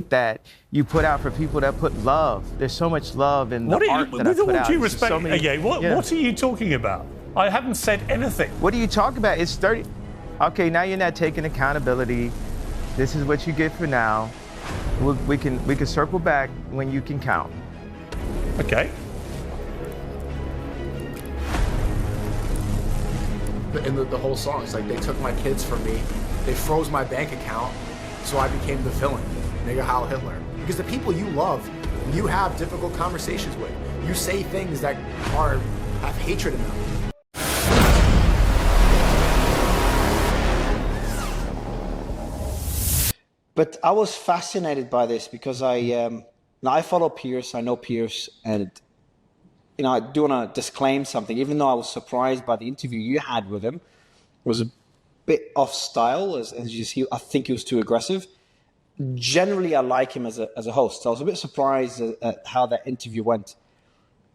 that you put out for people that put love. There's so much love in the art that I put out. With all due respect, so many, what are you talking about? I haven't said anything. What are you talking about? It's 30. Okay, now you're not taking accountability. This is what you get for now. We can circle back when you can count. Okay. In the whole song, it's like they took my kids from me, they froze my bank account, so I became the villain, nigga Heil Hitler. Because the people you love, you have difficult conversations with. You say things that have hatred in them. But I was fascinated by this because I follow Piers, I know Piers, and I do want to disclaim something. Even though I was surprised by the interview you had with him, it was a bit off style, as you see. I think he was too aggressive. Generally, I like him as a host. So I was a bit surprised at how that interview went.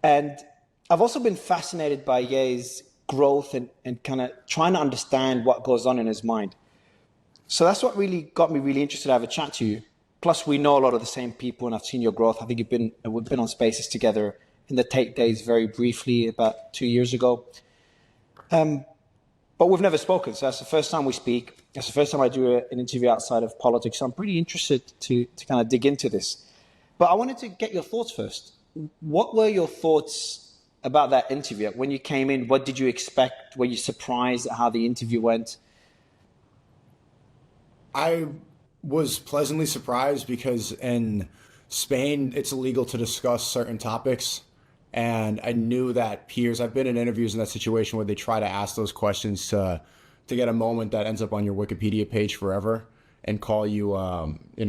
And I've also been fascinated by Ye's growth and kind of trying to understand what goes on in his mind. So that's what really got me really interested to have a chat to you. Plus, we know a lot of the same people, and I've seen your growth. I think we've been on Spaces together in the Take days very briefly about 2 years ago. But we've never spoken, so that's the first time we speak. That's the first time I do an interview outside of politics. So I'm pretty interested to kind of dig into this. But I wanted to get your thoughts first. What were your thoughts about that interview? When you came in, what did you expect? Were you surprised at how the interview went? I was pleasantly surprised because in Spain, it's illegal to discuss certain topics. And I knew that Piers, I've been in interviews in that situation where they try to ask those questions to get a moment that ends up on your Wikipedia page forever and call you,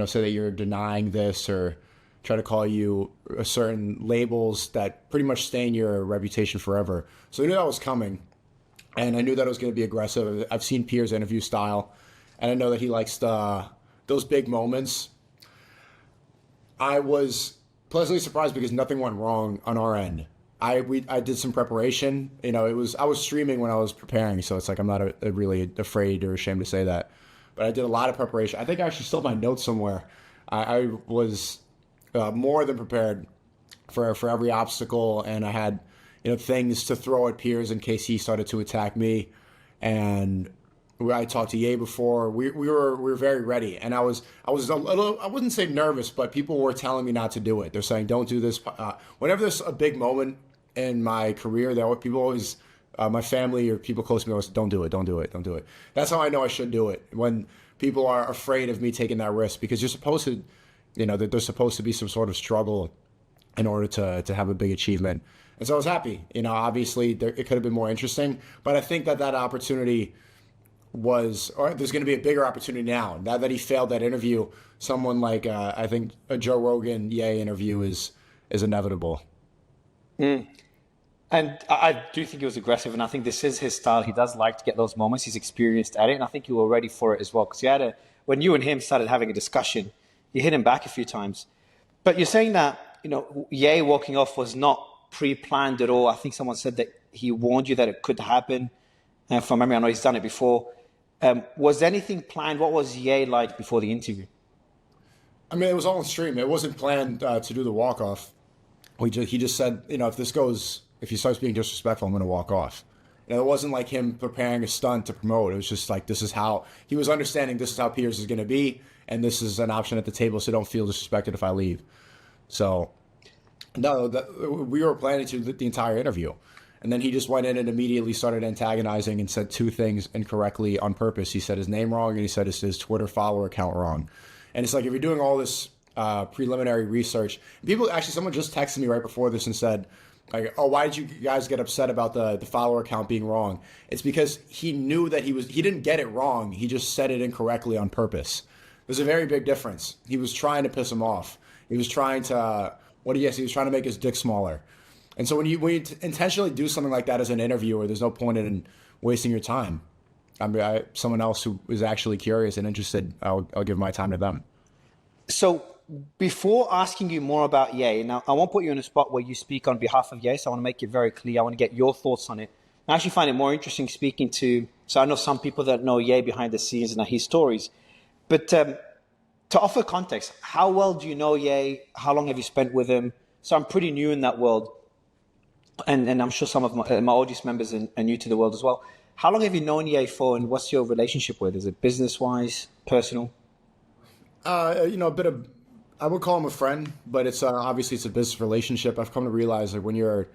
say that you're denying this or try to call you certain labels that pretty much stain your reputation forever. So I knew that was coming, and I knew that it was going to be aggressive. I've seen Piers' interview style, and I know that he likes those big moments. I was pleasantly surprised because nothing went wrong on our end. I did some preparation. I was streaming when I was preparing, so it's like I'm not really afraid or ashamed to say that. But I did a lot of preparation. I think I actually still have my notes somewhere. I was more than prepared for every obstacle, and I had things to throw at Piers in case he started to attack me. And I talked to Ye before. We were very ready, and I was a little, I wouldn't say nervous, but people were telling me not to do it. They're saying, "Don't do this." Whenever there's a big moment in my career, people always, my family or people close to me always, "Don't do it, don't do it, don't do it." That's how I know I should do it. When people are afraid of me taking that risk, because you're supposed to, there's supposed to be some sort of struggle in order to have a big achievement. And so I was happy. Obviously it could have been more interesting, but I think that opportunity there's going to be a bigger opportunity now. Now that he failed that interview, someone like I think a Joe Rogan Ye interview is inevitable. Mm. And I do think he was aggressive, and I think this is his style. He does like to get those moments. He's experienced at it, and I think you were ready for it as well. Because when you and him started having a discussion, you hit him back a few times. But you're saying that Ye walking off was not pre-planned at all. I think someone said that he warned you that it could happen. And from memory, I know he's done it before. Was anything planned? What was Ye like before the interview? I mean, it was all on stream. It wasn't planned to do the walk-off. He just said, if he starts being disrespectful, I'm going to walk off. It wasn't like him preparing a stunt to promote. It was just like, this is how, he was understanding this is how Piers is going to be, and this is an option at the table, so don't feel disrespected if I leave. So, no, we were planning to the entire interview. And then he just went in and immediately started antagonizing and said two things incorrectly on purpose. He said his name wrong, and he said his Twitter follower account wrong. And it's like, if you're doing all this preliminary research, someone just texted me right before this and said, like, "Oh, why did you guys get upset about the follower account being wrong?" It's because he knew that he didn't get it wrong. He just said it incorrectly on purpose. There's a very big difference. He was trying to piss him off. He was trying to, he was trying to make his dick smaller. And so when you intentionally do something like that as an interviewer, there's no point in wasting your time. I mean, someone else who is actually curious and interested, I'll give my time to them. So before asking you more about Ye, now I won't put you in a spot where you speak on behalf of Ye, so I want to make it very clear. I want to get your thoughts on it. I actually find it more interesting speaking to, so I know some people that know Ye behind the scenes and his stories, but tell to offer context, how well do you know Ye? How long have you spent with him? So I'm pretty new in that world. And I'm sure some of my audience members are new to the world as well. How long have you known Ye for, and what's your relationship with? Is it business-wise, personal? A bit of, I would call him a friend, but it's obviously it's a business relationship. I've come to realize that when you're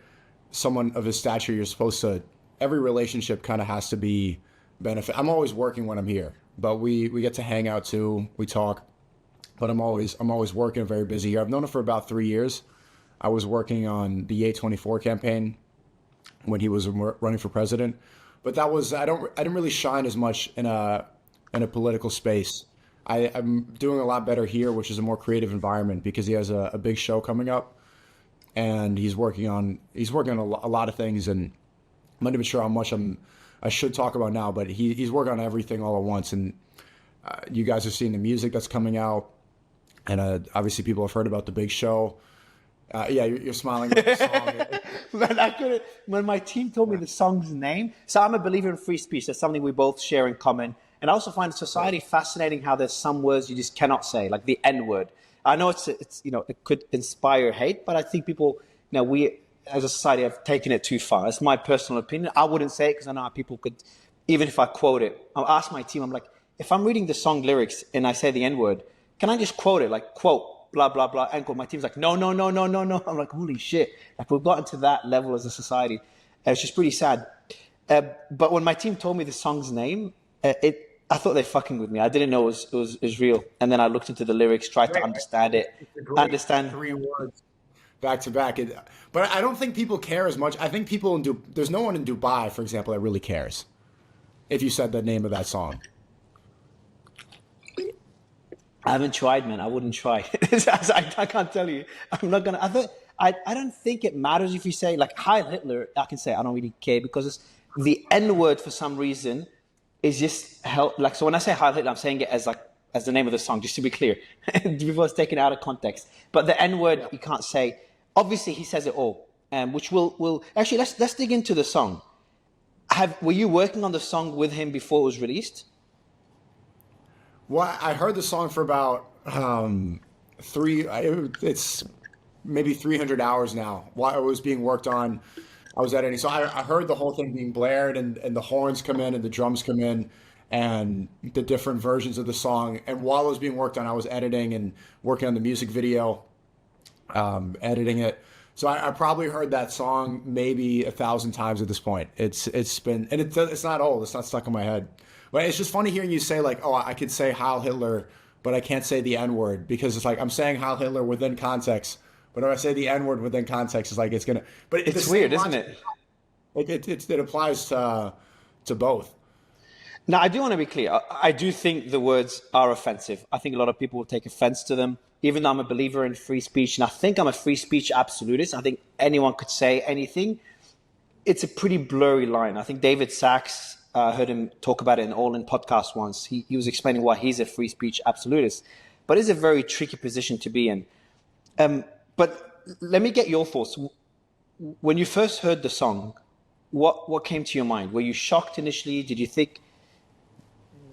someone of his stature, you're supposed to, every relationship kind of has to be benefit. I'm always working when I'm here, but we get to hang out too. We talk, but I'm always working, very busy here. I've known him for about 3 years. I was working on the A24 campaign when he was running for president, but that was I didn't really shine as much in a political space. I'm doing a lot better here, which is a more creative environment because he has a big show coming up, and he's working on a lot of things, and I'm not even sure how much I should talk about now, but he's working on everything all at once, and you guys are seeing the music that's coming out, and obviously people have heard about the big show. Yeah, you're smiling at the song. Man, I couldn't. When my team told me the song's name, so I'm a believer in free speech. That's something we both share in common. And I also find society fascinating how there's some words you just cannot say, like the N word. I know it's it could inspire hate, but I think people, we as a society have taken it too far. It's my personal opinion. I wouldn't say it because I know how people could, even if I quote it. I'll ask my team. I'm like, if I'm reading the song lyrics and I say the N word, can I just quote it? Like quote. Blah, blah, blah, ankle. My team's like, no. I'm like, holy shit. Like, we've gotten to that level as a society. It's just pretty sad. But when my team told me the song's name, I thought they fucking with me. I didn't know it was real. And then I looked into the lyrics, tried to understand it. Understand 3 words back to back. But I don't think people care as much. I think people there's no one in Dubai, for example, that really cares if you said the name of that song. I haven't tried, man. I wouldn't try. I can't tell you. I'm not gonna. I don't think it matters if you say like Heil Hitler. I can say I don't really care because it's the N word for some reason is just hell. Like so when I say Heil Hitler, I'm saying it as the name of the song, just to be clear, before it's taken out of context. But the N word you can't say. Obviously, he says it all, which will actually let's dig into the song. Were you working on the song with him before it was released? Well, I heard the song for about it's maybe 300 hours now. While it was being worked on, I was editing. So I heard the whole thing being blared and the horns come in and the drums come in and the different versions of the song. And while it was being worked on, I was editing and working on the music video, editing it. So I probably heard that song maybe 1,000 times at this point. It's been, and it's not old. It's not stuck in my head. But it's just funny hearing you say like, oh, I could say Heil Hitler, but I can't say the N word because it's like I'm saying Heil Hitler within context. But if I say the N word within context, it's like it's gonna. But it's weird, isn't it? It applies to both. Now, I do want to be clear. I do think the words are offensive. I think a lot of people will take offense to them, even though I'm a believer in free speech. And I think I'm a free speech absolutist. I think anyone could say anything. It's a pretty blurry line. I think David Sachs, I heard him talk about it in All In podcast once. He was explaining why he's a free speech absolutist. But it's a very tricky position to be in. But let me get your thoughts. When you first heard the song, what came to your mind? Were you shocked initially? Did you think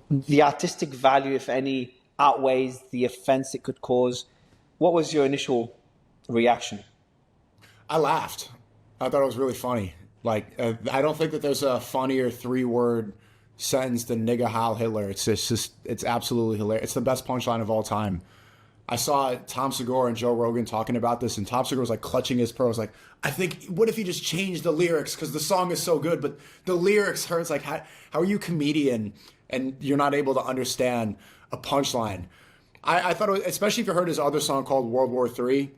the artistic value, if any, outweighs the offense it could cause? What was your initial reaction? I laughed. I thought it was really funny. Like, I don't think that there's a funnier 3-word sentence than nigga Heil Hitler. It's absolutely hilarious. It's the best punchline of all time. I saw Tom Segura and Joe Rogan talking about this, and Tom Segura was like clutching his pearls, like, I think, what if you just change the lyrics because the song is so good, but the lyrics hurts. Like, how are you a comedian and you're not able to understand a punchline? I thought, especially if you heard his other song called World War III,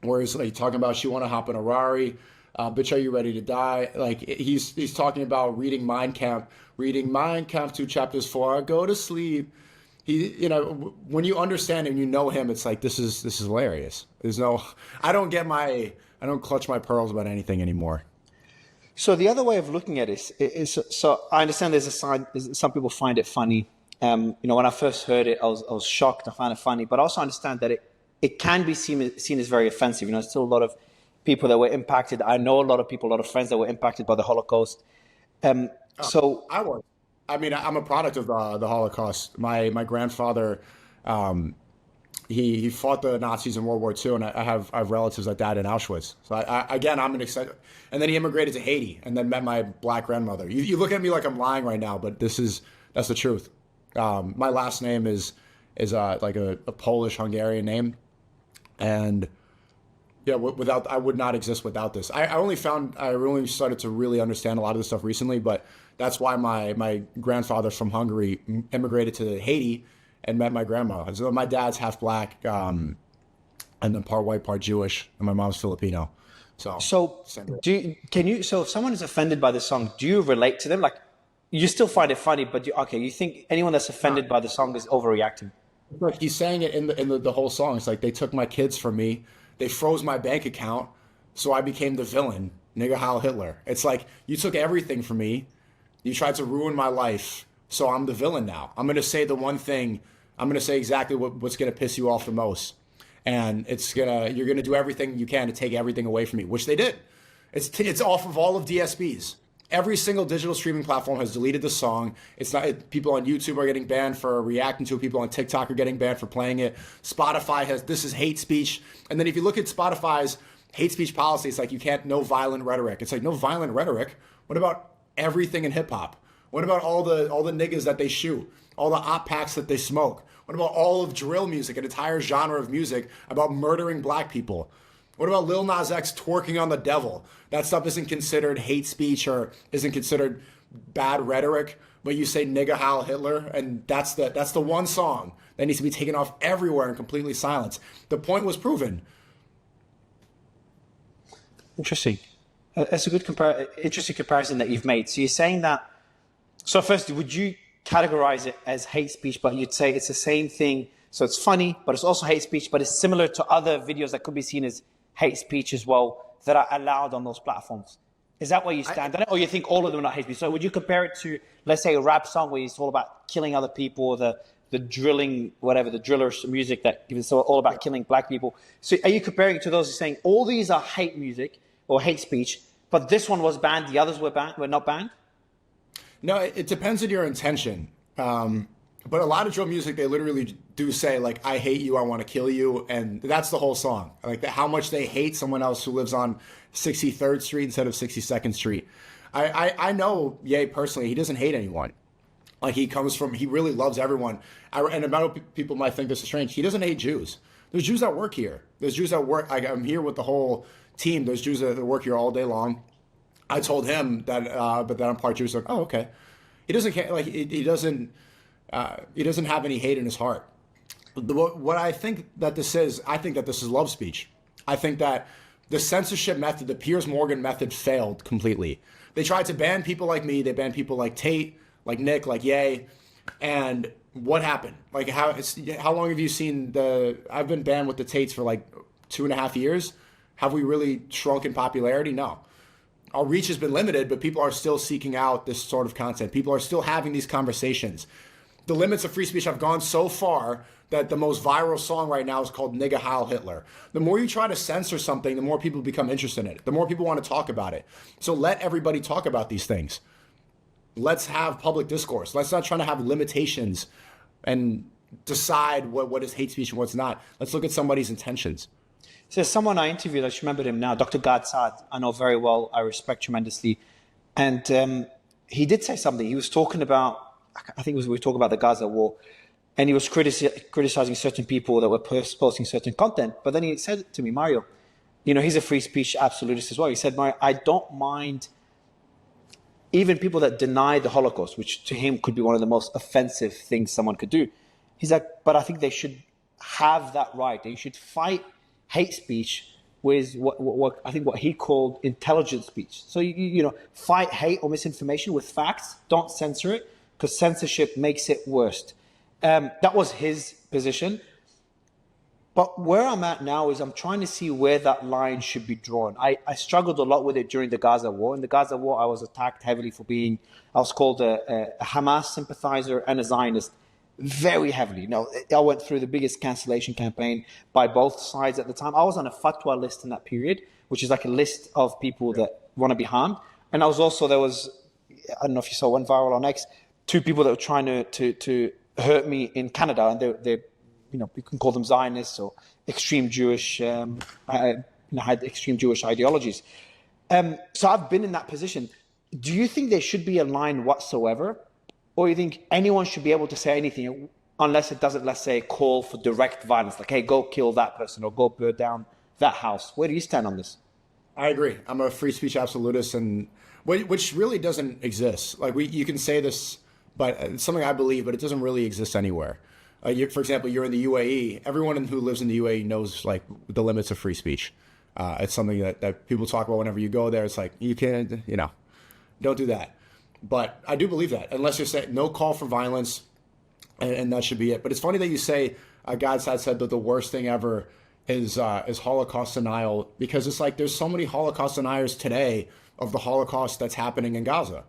where he's like talking about she want to hop in a Rari, bitch, are you ready to die? Like he's talking about reading Mein Kampf 2 chapters 4, I go to sleep. When you understand and you know him, it's like this is hilarious. I don't clutch my pearls about anything anymore. So the other way of looking at it is so I understand there's a side. Some people find it funny. When I first heard it, I was shocked. I found it funny, but I also understand that it can be seen as very offensive. There's still a lot of people that were impacted. I know a lot of friends that were impacted by the Holocaust. I was. I mean, I'm a product of the Holocaust. My grandfather he fought the Nazis in World War II, and I have relatives that died in Auschwitz. So I'm an excited. And then he immigrated to Haiti, and then met my black grandmother. You look at me like I'm lying right now, but that's the truth. My last name is like a Polish Hungarian name, and yeah, I would not exist without this. I really started to really understand a lot of this stuff recently, but that's why my grandfather from Hungary immigrated to Haiti and met my grandma. So my dad's half black, and then part white, part Jewish, and my mom's Filipino. So so if someone is offended by the song, do you relate to them? Like, you still find it funny, but you think anyone that's offended by the song is overreacting? Look, he's saying it in the whole song. It's like, they took my kids from me, they froze my bank account, so I became the villain, nigga Heil Hitler. It's like, you took everything from me, you tried to ruin my life, so I'm the villain now. I'm gonna say the one thing. I'm going to say exactly what's going to piss you off the most. And you're going to do everything you can to take everything away from me, which they did. It's off of all of DSPs. Every single digital streaming platform has deleted the song. People on YouTube are getting banned for reacting to it. People on TikTok are getting banned for playing it. Spotify this is hate speech. And then if you look at Spotify's hate speech policy, it's like, you can't, no violent rhetoric. It's like, no violent rhetoric. What about everything in hip hop? What about all the niggas that they shoot? All the op packs that they smoke? What about all of drill music, an entire genre of music about murdering black people? What about Lil Nas X twerking on the devil? That stuff isn't considered hate speech or isn't considered bad rhetoric, but you say nigga Heil Hitler, and that's the one song that needs to be taken off everywhere and completely silenced. The point was proven. Interesting. That's a good interesting comparison that you've made. So you're saying that. So first, would you categorize it as hate speech, but you'd say it's the same thing? So it's funny, but it's also hate speech, but it's similar to other videos that could be seen as hate speech as well that are allowed on those platforms. Is that where you stand on it? Or you think all of them are not hate speech? So would you compare it to, let's say, a rap song where it's all about killing other people, or the drilling, whatever, the drillers music that is all about killing black people? So are you comparing it to those who are saying all these are hate music or hate speech, but this one was banned, the others were not banned? No, it depends on your intention. But a lot of drill music, they literally do say, like, I hate you, I want to kill you. And that's the whole song. Like, how much they hate someone else who lives on 63rd Street instead of 62nd Street. I know Ye personally, he doesn't hate anyone. Like, he really loves everyone. And a lot of people might think this is strange. He doesn't hate Jews. There's Jews that work here. There's Jews that work, I'm here with the whole team. There's Jews that work here all day long. I told him that I'm part Jewish. Like, oh, okay. He doesn't care. Like, he doesn't have any hate in his heart. What I think that this is, I think that this is love speech. I think that the censorship method, the Piers Morgan method, failed completely. They tried to ban people like me. They banned people like Tate, like Nick, like Ye. And what happened? Like, how long have you seen I've been banned with the Tates for like 2.5 years. Have we really shrunk in popularity? No. Our reach has been limited, but people are still seeking out this sort of content. People are still having these conversations. The limits of free speech have gone so far that the most viral song right now is called Nigga Heil Hitler. The more you try to censor something, the more people become interested in it. The more people want to talk about it. So let everybody talk about these things. Let's have public discourse. Let's not try to have limitations and decide what is hate speech and what's not. Let's look at somebody's intentions. So there's someone I interviewed, I just remembered him now, Dr. Gad Saad. I know very well, I respect tremendously. And he did say something. He was talking about, I think we were talking about the Gaza war, and he was criticizing certain people that were posting certain content. But then he said to me, Mario, he's a free speech absolutist as well. He said, Mario, I don't mind even people that deny the Holocaust, which to him could be one of the most offensive things someone could do. He's like, but I think they should have that right. They should fight hate speech with what I think what he called intelligent speech. So fight hate or misinformation with facts. Don't censor it, because censorship makes it worse. That was his position. But where I'm at now is I'm trying to see where that line should be drawn. I struggled a lot with it during the Gaza war. In the Gaza war, I was attacked heavily I was called a Hamas sympathizer and a Zionist. Very heavily. I went through the biggest cancellation campaign by both sides at the time. I was on a fatwa list in that period, which is like a list of people that want to be harmed. And I was also, I don't know if you saw one viral on X, 2 people that were trying to hurt me in Canada, and they you can call them Zionists or extreme Jewish, had extreme Jewish ideologies. So I've been in that position. Do you think there should be a line whatsoever? Or you think anyone should be able to say anything unless it doesn't, let's say, call for direct violence? Like, hey, go kill that person or go burn down that house. Where do you stand on this? I agree. I'm a free speech absolutist, and which really doesn't exist. Like you can say this, but it's something I believe, but it doesn't really exist anywhere. For example, you're in the UAE. Everyone who lives in the UAE knows like the limits of free speech. It's something that people talk about whenever you go there. It's like, you can't, don't do that. But I do believe that, unless you're saying no call for violence, and that should be it. But it's funny that you say, God's had said that the worst thing ever is Holocaust denial, because it's like there's so many Holocaust deniers today of the Holocaust that's happening in Gaza.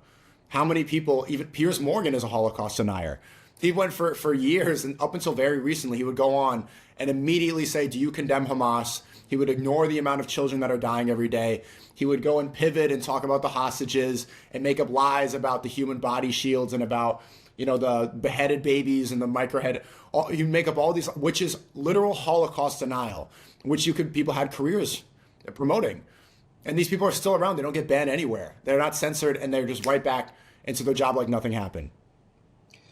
How many people, even Piers Morgan is a Holocaust denier. He went for years, and up until very recently, he would go on and immediately say, do you condemn Hamas? He would ignore the amount of children that are dying every day. He would go and pivot and talk about the hostages and make up lies about the human body shields and about, the beheaded babies and the microhead. You make up all these, which is literal Holocaust denial, which people had careers promoting. And these people are still around. They don't get banned anywhere. They're not censored, and they're just right back into their job like nothing happened.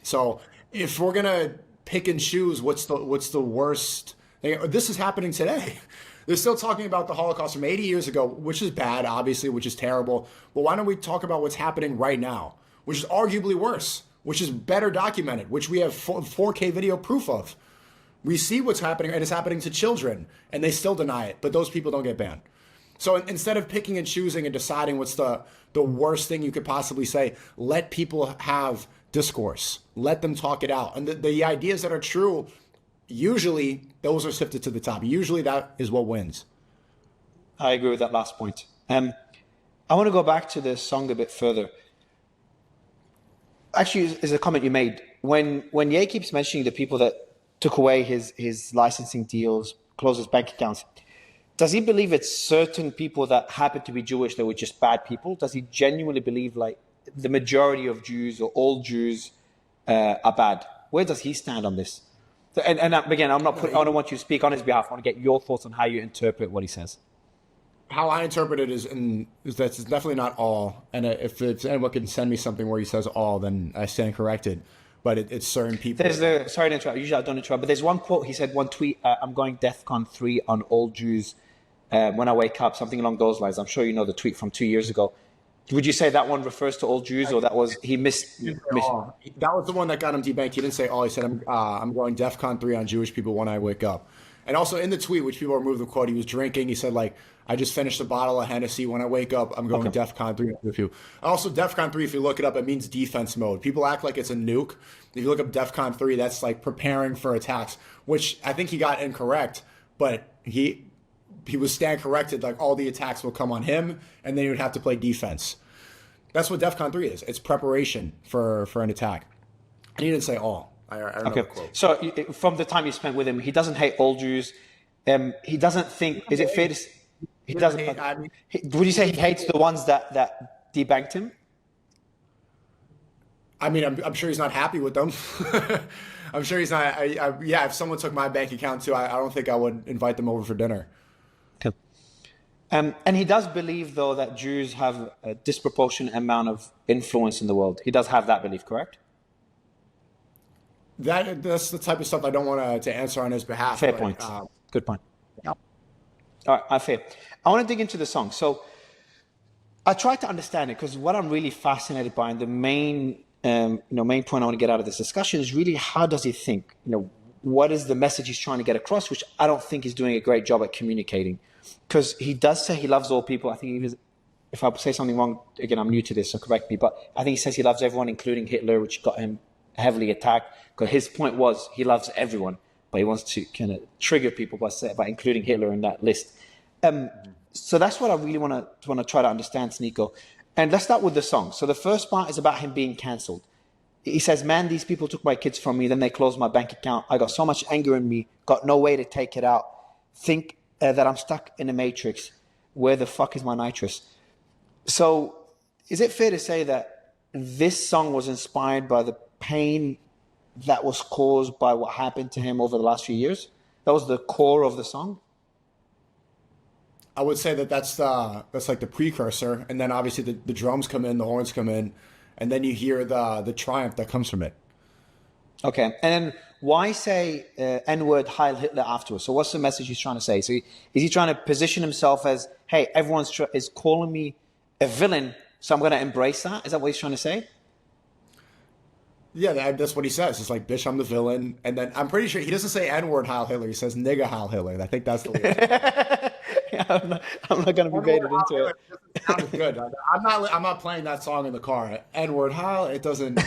So if we're going to pick and choose what's the worst thing, this is happening today. They're still talking about the Holocaust from 80 years ago, which is bad, obviously, which is terrible. But why don't we talk about what's happening right now, which is arguably worse, which is better documented, which we have 4K video proof of. We see what's happening, and it's happening to children, and they still deny it, but those people don't get banned. So instead of picking and choosing and deciding what's the worst thing you could possibly say, let people have discourse. Let them talk it out. And the ideas that are true, usually those are sifted to the top. Usually that is what wins. I agree with that last point. I want to go back to the song a bit further. Actually, is a comment you made. When Ye keeps mentioning the people that took away his licensing deals, closed his bank accounts, does he believe it's certain people that happen to be Jewish that were just bad people? Does he genuinely believe like the majority of Jews or all Jews are bad? Where does he stand on this? And again, I don't want you to speak on his behalf. I want to get your thoughts on how you interpret what he says. How I interpret it is that it's definitely not all. And if anyone can send me something where he says all, then I stand corrected. But it's certain people. Sorry to interrupt. Usually I don't interrupt. But there's one quote. He said one tweet, I'm going DEFCON 3 on all Jews when I wake up, something along those lines. I'm sure you know the tweet from 2 years ago. Would you say that one refers to all Jews, or that was he missed? That was the one that got him debanked. He didn't say all. He said, I'm going DEFCON 3 on Jewish people when I wake up. And also in the tweet, which people removed the quote, he was drinking. He said, like, I just finished a bottle of Hennessy. When I wake up, I'm going DEFCON 3 with you. Also, DEFCON 3, if you look it up, it means defense mode. People act like it's a nuke. If you look up DEFCON 3, that's like preparing for attacks, which I think he got incorrect. But he was stand corrected, like all the attacks will come on him, and then he would have to play defense. That's what DEFCON 3 is. It's preparation for an attack. And he didn't say all. I don't know the quote. So from the time you spent with him, he doesn't hate all Jews. He doesn't think, is it fair to say, he doesn't, would you say he hates the ones that debanked him? I mean, I'm sure he's not happy with them. I'm sure he's not. If someone took my bank account too, I don't think I would invite them over for dinner. Okay. And he does believe, though, that Jews have a disproportionate amount of influence in the world. He does have that belief, correct? That's the type of stuff I don't want to answer on his behalf. Fair point. Good point. Yep. All right, fair. I want to dig into the song. So I try to understand it because what I'm really fascinated by, and the main point I want to get out of this discussion is really how does he think? What is the message he's trying to get across, which I don't think he's doing a great job at communicating. Because he does say he loves all people. I think if I say something wrong, again, I'm new to this, so correct me. But I think he says he loves everyone, including Hitler, which got him heavily attacked. Because his point was he loves everyone, but he wants to kind of trigger people by including Hitler in that list. So that's what I really want to try to understand, SNEAKO. And let's start with the song. So the first part is about him being cancelled. He says, man, these people took my kids from me, then they closed my bank account. I got so much anger in me, got no way to take it out. Think that I'm stuck in a matrix. Where the fuck is my nitrous? So is it fair to say that this song was inspired by the pain that was caused by what happened to him over the last few years? That was the core of the song? I would say that's like the precursor, and then obviously the drums come in, the horns come in, and then you hear the triumph that comes from it. Okay, and then why say N-word Heil Hitler afterwards? So what's the message he's trying to say? So is he trying to position himself as, hey, everyone's is calling me a villain, so I'm going to embrace that? Is that what he's trying to say? Yeah, that's what he says. It's like, bitch, I'm the villain. And then I'm pretty sure he doesn't say N-word Heil Hitler. He says nigga Heil Hitler. I think that's the lyric. Yeah, I'm not going to be baited into it. Sounds good. I'm not playing that song in the car. N-word Heil, it doesn't.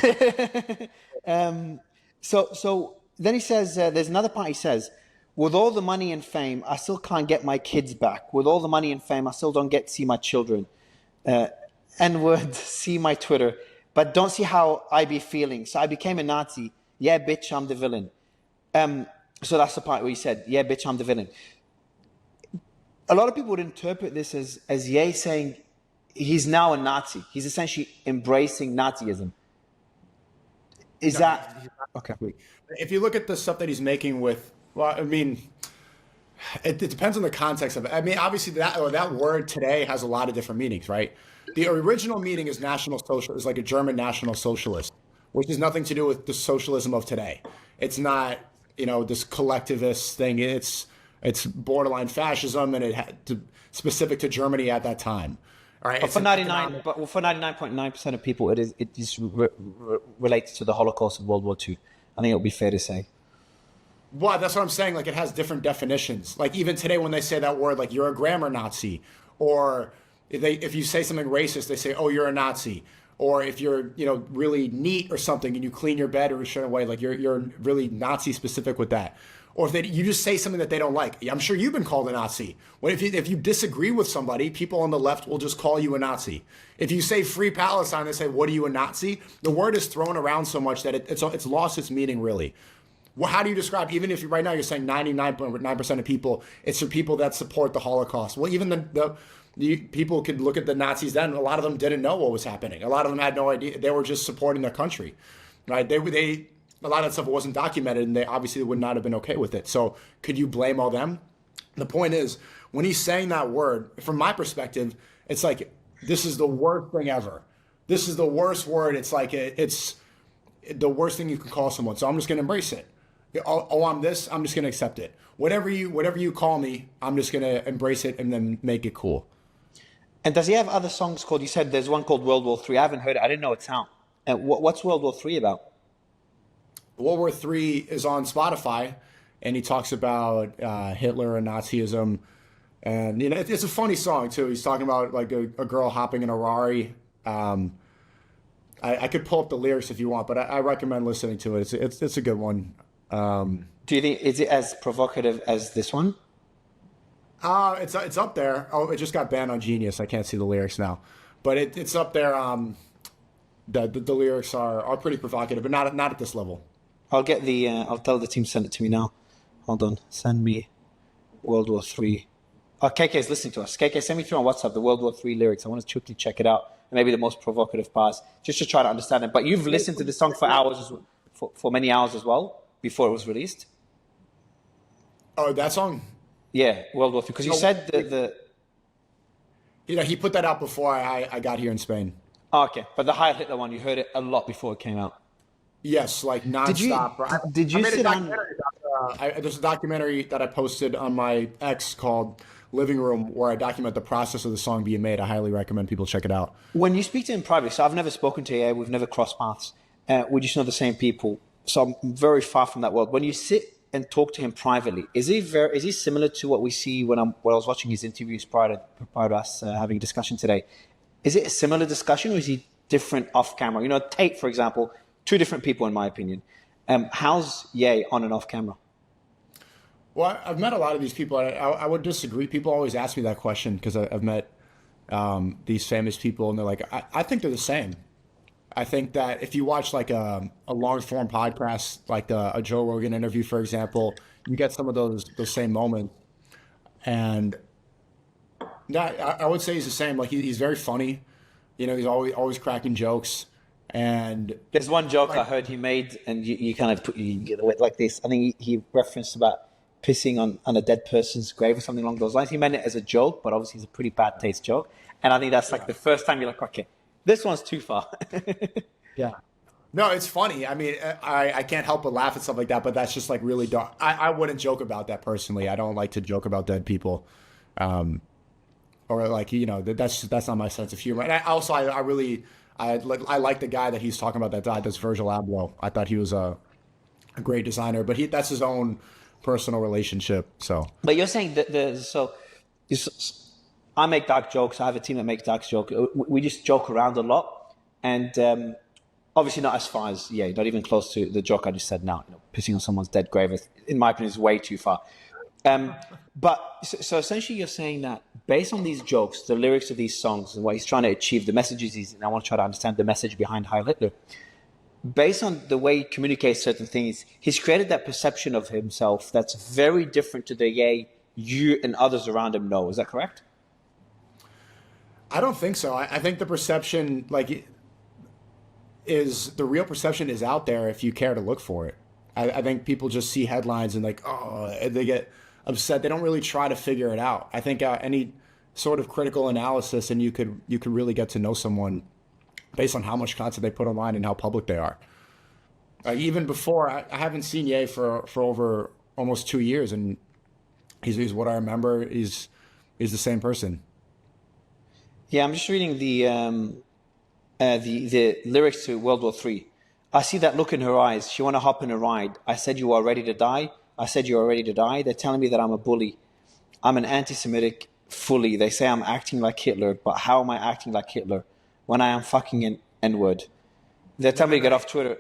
So then he says, there's another part he says, with all the money and fame, I still can't get my kids back. With all the money and fame, I still don't get to see my children. N-word, see my Twitter, but don't see how I be feeling. So I became a Nazi. Yeah, bitch, I'm the villain. So that's the part where he said, yeah, bitch, I'm the villain. A lot of people would interpret this as Ye saying he's now a Nazi. He's essentially embracing Nazism. Is that... Okay. If you look at the stuff that he's making with, well, I mean, it depends on the context of it. I mean, obviously that word today has a lot of different meanings, right? The original meaning is National Social, is like a German National Socialist, which has nothing to do with the socialism of today. It's not, this collectivist thing. It's borderline fascism, and specific to Germany at that time. All right. But for 99.9% of people, it just relates to the Holocaust of World War II. I think it would be fair to say. Well, that's what I'm saying. Like, it has different definitions. Like, even today when they say that word, like, you're a grammar Nazi, or if you say something racist, they say, oh, you're a Nazi. Or if you're, really neat or something and you clean your bed or a certain way, like you're really Nazi specific with that. Or if you just say something that they don't like. I'm sure you've been called a Nazi. If you disagree with somebody, people on the left will just call you a Nazi. If you say free Palestine, they say, what are you, a Nazi? The word is thrown around so much that it's lost its meaning, really. Well, how do you describe, even if right now you're saying 99.9% of people, it's for people that support the Holocaust. Well, even the people could look at the Nazis then. A lot of them didn't know what was happening. A lot of them had no idea. They were just supporting their country, right? A lot of that stuff wasn't documented, and they obviously would not have been okay with it. So could you blame all them? The point is, when he's saying that word, from my perspective, it's like, this is the worst thing ever. This is the worst word. It's like, it's the worst thing you can call someone. So I'm just going to embrace it. Oh, I'm this, I'm just going to accept it. Whatever you call me, I'm just going to embrace it and then make it cool. And does he have other songs called, you said there's one called World War III. I haven't heard it. I didn't know it's out. What's World War III about? World War III is on Spotify, and he talks about Hitler and Nazism. And, it's a funny song, too. He's talking about, like, a girl hopping in a Rari. I could pull up the lyrics if you want, but I recommend listening to it. It's a good one. Do you think, is it as provocative as this one? It's up there. Oh, it just got banned on Genius. I can't see the lyrics now, but it's up there. The lyrics are pretty provocative, but not at this level. I'll get I'll tell the team to send it to me now. Hold on. Send me World War III. Oh, KK is listening to us. KK, send me through on WhatsApp the World War III lyrics. I want to quickly check it out. Maybe the most provocative parts, just to try to understand it. But you've listened to the song for hours, for many hours as well, before it was released. Oh, that song? Yeah, World War III. Because you said he put that out before I got here in Spain. Oh, okay. But the Heil Hitler one, you heard it a lot before it came out. Yes, like nonstop. Did you sit on? There's a documentary that I posted on my X called Living Room, where I document the process of the song being made. I highly recommend people check it out. When you speak to him privately, so I've never spoken to you, we've never crossed paths. We just know the same people, so I'm very far from that world. When you sit and talk to him privately, is he similar to what we see when I was watching his interviews prior to us having a discussion today? Is it a similar discussion, or is he different off camera? Tate, for example, two different people in my opinion. How's Ye on and off camera? Well, I've met a lot of these people. I would disagree. People always ask me that question because I've met these famous people, and they're like, I think they're the same. I think that if you watch like a long form podcast, like a Joe Rogan interview, for example, you get some of those same moments. And I would say he's the same. Like he's very funny. He's always cracking jokes. And There's one joke I heard he made, and you kind of get it like this. I think he referenced about pissing on a dead person's grave or something along those lines. He meant it as a joke, but obviously it's a pretty bad taste joke. And I think that's like the first time you're like, okay, this one's too far. yeah. No, it's funny. I mean, I can't help but laugh at stuff like that, but that's just like really dark. I wouldn't joke about that personally. I don't like to joke about dead people. Or like, you know, that's not my sense of humor. And I like the guy that he's talking about that died. That's Virgil Abloh. I thought he was a great designer, but that's his own personal relationship. So, but you're saying that I make dark jokes. I have a team that makes dark jokes. We just joke around a lot, and obviously not as far as not even close to the joke I just said now. You know, pissing on someone's dead grave, in my opinion, is way too far. But so essentially, you're saying that based on these jokes, the lyrics of these songs, and what he's trying to achieve, the messages and I want to try to understand the message behind Heil Hitler. Based on the way he communicates certain things, he's created that perception of himself that's very different to the you and others around him know. Is that correct? I don't think so. I think the perception, the real perception is out there if you care to look for it. I think people just see headlines and they get upset. They don't really try to figure it out. I think any sort of critical analysis, and you could really get to know someone based on how much content they put online and how public they are. Even before, I haven't seen Ye for over almost 2 years, and he's what I remember. He's the same person. Yeah, I'm just reading the lyrics to World War III. I see that look in her eyes. She want to hop in a ride. I said you are ready to die. I said you are ready to die. They're telling me that I'm a bully. I'm an anti-Semitic fully. They say I'm acting like Hitler, but how am I acting like Hitler when I am fucking an N-word? They're telling me to get off Twitter.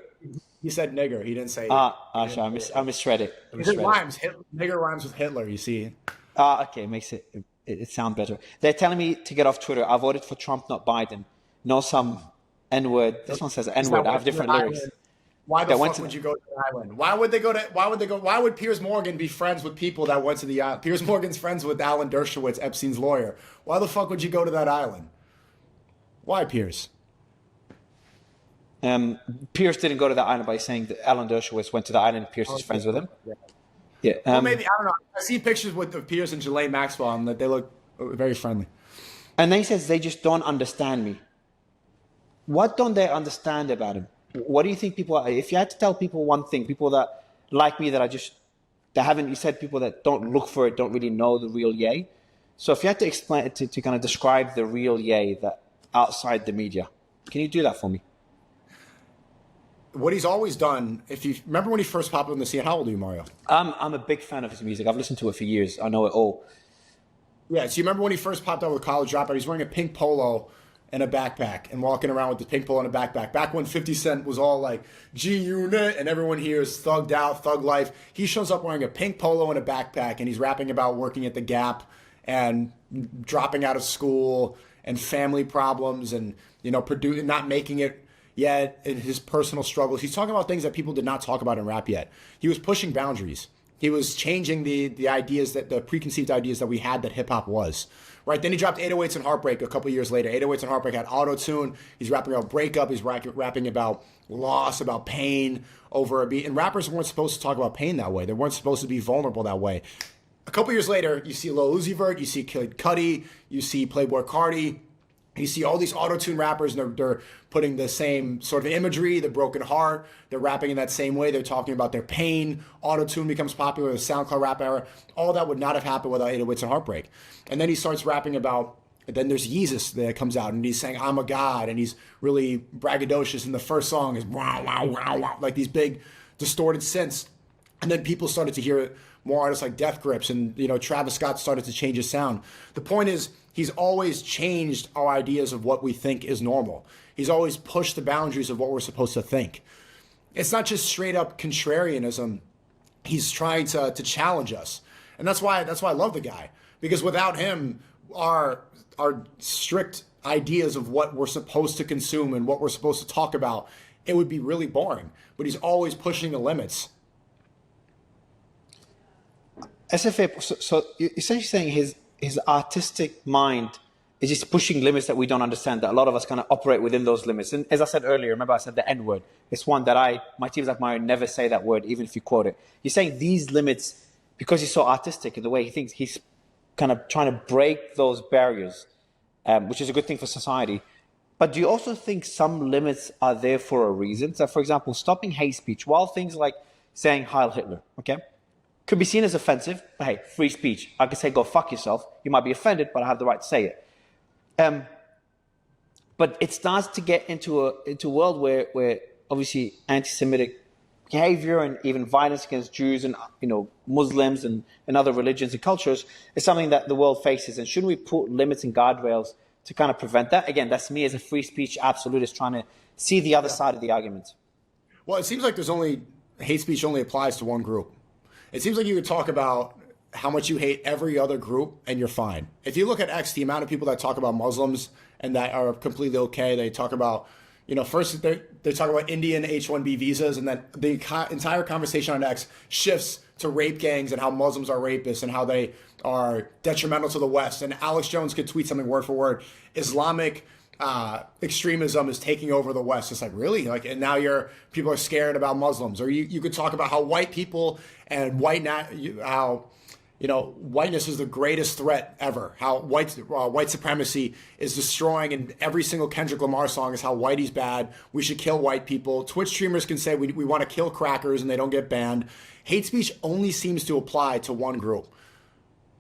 He said nigger. He didn't say. I misread it. It rhymes. Nigger rhymes with Hitler. You see. Okay, makes it sound better. They're telling me to get off Twitter. I voted for Trump, not Biden. No, some N-word. This one says N-word. I have different lyrics. Why the fuck would you go to the island? Why would Piers Morgan be friends with people that went to the island? Piers Morgan's friends with Alan Dershowitz, Epstein's lawyer. Why the fuck would you go to that island? Why, Piers? Piers didn't go to that island by saying that Alan Dershowitz went to the island and Piers is friends with him. Yeah. Well, maybe, I don't know. I see pictures of Piers and Ghislaine Maxwell and that they look very friendly. And then he says, they just don't understand me. What don't they understand about him? What do you think people are, if you had to tell people one thing, people that like me you said people that don't look for it, don't really know the real Ye. So if you had to explain it to kind of describe the real Ye that outside the media, can you do that for me? What he's always done, if you remember when he first popped up in the scene, how old are you, Mario? I'm a big fan of his music. I've listened to it for years. I know it all. Yeah, so you remember when he first popped out with College Dropout, he's wearing a pink polo and a backpack and walking around with the pink polo and a backpack. Back when 50 Cent was all like G-Unit and everyone here is thugged out, thug life. He shows up wearing a pink polo and a backpack and he's rapping about working at the Gap and dropping out of school and family problems and, not making it yet in his personal struggles. He's talking about things that people did not talk about in rap yet. He was pushing boundaries. He was changing the ideas the preconceived ideas that we had that hip hop was. Right, then he dropped 808s and Heartbreak a couple years later. 808s and Heartbreak had auto-tune. He's rapping about breakup. He's rapping about loss, about pain over a beat. And rappers weren't supposed to talk about pain that way. They weren't supposed to be vulnerable that way. A couple years later, you see Lil Uzi Vert, you see Kid Cudi, you see Playboi Carti. You see all these auto-tune rappers, and they're putting the same sort of imagery, the broken heart. They're rapping in that same way. They're talking about their pain. Auto-tune becomes popular, the SoundCloud rap era. All that would not have happened without 808s and Heartbreak. And then he starts rapping about, then there's Yeezus that comes out, and he's saying, I'm a god, and he's really braggadocious. And the first song is wow, wow, wow, wow, like these big distorted synths. And then people started to hear more artists like Death Grips, and Travis Scott started to change his sound. The point is, he's always changed our ideas of what we think is normal. He's always pushed the boundaries of what we're supposed to think. It's not just straight up contrarianism. He's trying to challenge us. And that's why I love the guy. Because without him, our strict ideas of what we're supposed to consume and what we're supposed to talk about, it would be really boring. But he's always pushing the limits. SFA, so you're essentially saying his artistic mind it's just pushing limits that we don't understand, that a lot of us kind of operate within those limits. And as I said earlier, remember I said the N word. It's one that my teams like mine never say that word, even if you quote it. You're saying these limits, because he's so artistic in the way he thinks, he's kind of trying to break those barriers, which is a good thing for society. But do you also think some limits are there for a reason? So, for example, stopping hate speech, while things like saying Heil Hitler, okay, could be seen as offensive, but hey, free speech. I could say go fuck yourself. You might be offended, but I have the right to say it. But it starts to get into a world where obviously anti-Semitic behavior and even violence against Jews and Muslims and other religions and cultures is something that the world faces. And shouldn't we put limits and guardrails to kind of prevent that? Again, that's me as a free speech absolutist trying to see the other side of the argument. Well, it seems like hate speech only applies to one group. It seems like you could talk about how much you hate every other group and you're fine. If you look at X, the amount of people that talk about Muslims and that are completely okay, they talk about, first they talk about Indian H-1B visas, and then the entire conversation on X shifts to rape gangs and how Muslims are rapists and how they are detrimental to the West. And Alex Jones could tweet something word for word. Islamic extremism is taking over the West. It's like, really? And now people are scared about Muslims. Or you could talk about how white people and whiteness is the greatest threat ever. How white supremacy is destroying, and every single Kendrick Lamar song is how whitey's bad. We should kill white people. Twitch streamers can say we want to kill crackers and they don't get banned. Hate speech only seems to apply to one group.